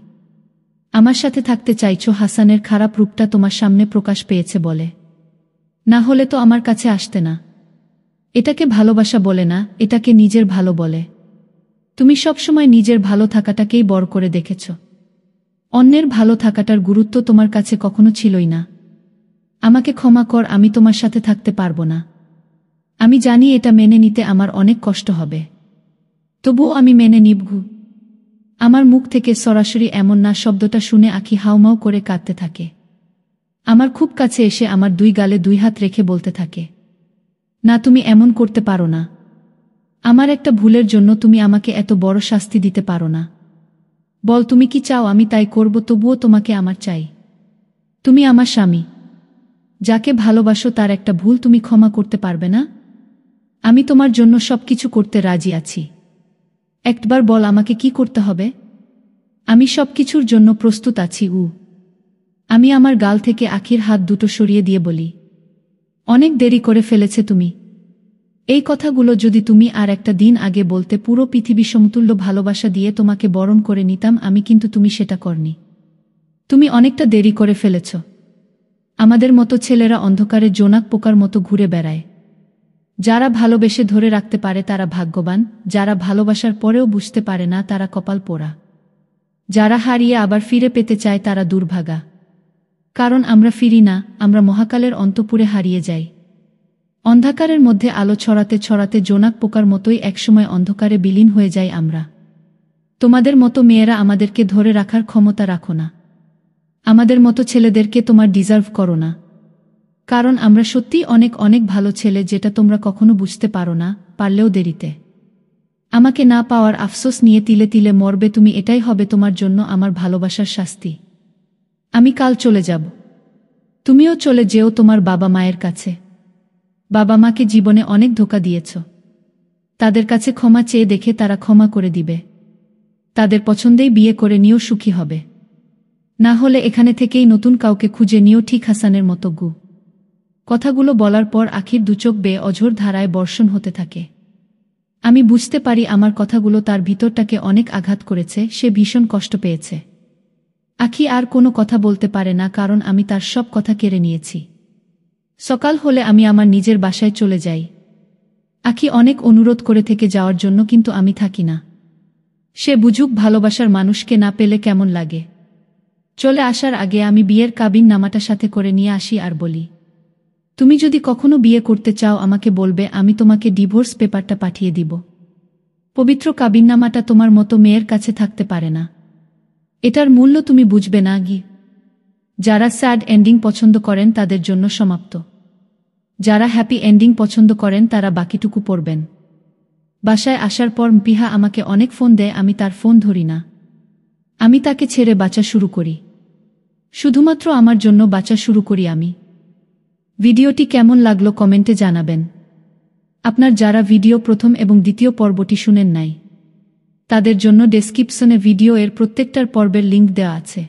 আমার সাথে থাকতে চাইছো হাসানের খারাপ রূপটা তোমার সামনে প্রকাশ পেয়েছে বলে। না হলে তো আমার কাছে আসতে না। এটাকে ভালোবাসা বলে না, এটাকে নিজের ভালো বলে। তুমি সবসময় নিজের ভালো থাকাটাকেই বড় করে দেখেছ। অন্যের ভালো থাকাটার গুরুত্ব তোমার কাছে কখনো ছিলই না। আমাকে ক্ষমা কর, আমি তোমার সাথে থাকতে পারবো না। আমি জানি এটা মেনে নিতে আমার অনেক কষ্ট হবে, তবুও আমি মেনে নিব। আমার মুখ থেকে সরাসরি এমন না শব্দটা শুনে আখি হাউমাউ করে কাঁদতে থাকে। আমার খুব কাছে এসে আমার 2 গালে 2 হাত রেখে বলতে থাকে, না, তুমি এমন করতে পারো না। আমার একটা ভুলের জন্য তুমি আমাকে এত বড় শাস্তি দিতে পারো না। বল, তুমি কি চাও আমি তাই করব, তবুও তোমাকে আমার চাই। তুমি আমার স্বামী। যাকে ভালোবাসো তার একটা ভুল তুমি ক্ষমা করতে পারবে না? আমি তোমার জন্য সবকিছু করতে রাজি আছি। একবার বল আমাকে কি করতে হবে? আমি সবকিছুর জন্য প্রস্তুত আছি। আমি আমার গাল থেকে আখির হাত দুটো সরিয়ে দিয়ে বলি, অনেক দেরি করে ফেলেছে তুমি। এই কথাগুলো যদি তুমি আর একটা দিন আগে বলতে, পুরো পৃথিবী সমতুল্য ভালোবাসা দিয়ে তোমাকে বরণ করে নিতাম আমি, কিন্তু তুমি সেটা করনি। তুমি অনেকটা দেরি করে ফেলেছ। আমাদের মতো ছেলেরা অন্ধকারে জোনাক পোকার মতো ঘুরে বেড়ায়। যারা ভালোবেসে ধরে রাখতে পারে তারা ভাগ্যবান, যারা ভালোবাসার পরেও বুঝতে পারে না তারা কপাল পোড়া। যারা হারিয়ে আবার ফিরে পেতে চায় তারা দুর্ভাগা। কারণ আমরা ফিরি না, আমরা মহাকালের অন্তঃপুরে হারিয়ে যাই। অন্ধকারের মধ্যে আলো ছড়াতে ছড়াতে জোনাক পোকার মতোই একসময় অন্ধকারে বিলীন হয়ে যাই আমরা। তোমাদের মতো মেয়েরা আমাদেরকে ধরে রাখার ক্ষমতা রাখো না। আমাদের মতো ছেলেদেরকে তোমার ডিজার্ভ করো না। কারণ আমরা সত্যিই অনেক অনেক ভালো ছেলে, যেটা তোমরা কখনো বুঝতে পারো না, পারলেও দেরিতে। আমাকে না পাওয়ার আফসোস নিয়ে তিলে তিলে মরবে তুমি, এটাই হবে তোমার জন্য আমার ভালোবাসার শাস্তি। আমি কাল চলে যাব। তুমিও চলে যেও তোমার বাবা মায়ের কাছে। বাবা মাকে জীবনে অনেক ধোঁকা দিয়েছ। তাদের কাছে ক্ষমা চেয়ে দেখে তারা ক্ষমা করে দিবে। তাদের পছন্দেই বিয়ে করে নিও, সুখী হবে। না হলে এখানে থেকেই নতুন কাউকে খুঁজে নিও, ঠিক হাসানের মতো গু। কথাগুলো বলার পর আখির দুচোখ বেয়ে অঝোর ধারায় বর্ষণ হতে থাকে। আমি বুঝতে পারি আমার কথাগুলো তার ভিতরটাকে অনেক আঘাত করেছে, সে ভীষণ কষ্ট পেয়েছে। আখি আর কোনো কথা বলতে পারে না, কারণ আমি তার সব কথা কেড়ে নিয়েছি। সকাল হলে আমি আমার নিজের বাসায় চলে যাই। আখি অনেক অনুরোধ করে থেকে যাওয়ার জন্য, কিন্তু আমি থাকি না। সে বুঝুক ভালোবাসার মানুষকে না পেলে কেমন লাগে। চলে আসার আগে আমি বিয়ের কাবিন নামাটা সাথে করে নিয়ে আসি আর বলি, তুমি যদি কখনো বিয়ে করতে চাও আমাকে বলবে, আমি তোমাকে ডিভোর্স পেপারটা পাঠিয়ে দিব। পবিত্র কাবিননামাটা তোমার মতো মেয়ের কাছে থাকতে পারে না। এটার মূল্য তুমি বুঝবে না গি। যারা স্যাড এন্ডিং পছন্দ করেন তাদের জন্য সমাপ্ত। যারা হ্যাপি এন্ডিং পছন্দ করেন তারা বাকিটুকু পড়বেন। বাসায় আসার পর পিহা আমাকে অনেক ফোন দেয়, আমি তার ফোন ধরি না। আমি তাকে ছেড়ে বাঁচা শুরু করি। শুধুমাত্র আমার জন্য বাঁচা শুরু করি আমি। ভিডিওটি কেমন লাগলো কমেন্টে জানাবেন। আপনার যারা ভিডিও প্রথম এবং দ্বিতীয় পর্বটি শুনেন নাই, তাদের জন্য ডেসক্রিপশনে ভিডিও এর প্রত্যেকটার পর্বের লিঙ্ক দেওয়া আছে,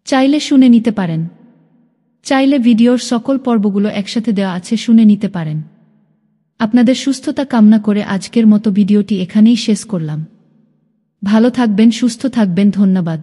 চাইলে শুনে নিতে পারেন। চাইলে ভিডিওর সকল পর্বগুলো একসাথে দেওয়া আছে, শুনে নিতে পারেন। আপনাদের সুস্থতা কামনা করে আজকের মতো ভিডিওটি এখানেই শেষ করলাম। ভালো থাকবেন, সুস্থ থাকবেন, ধন্যবাদ।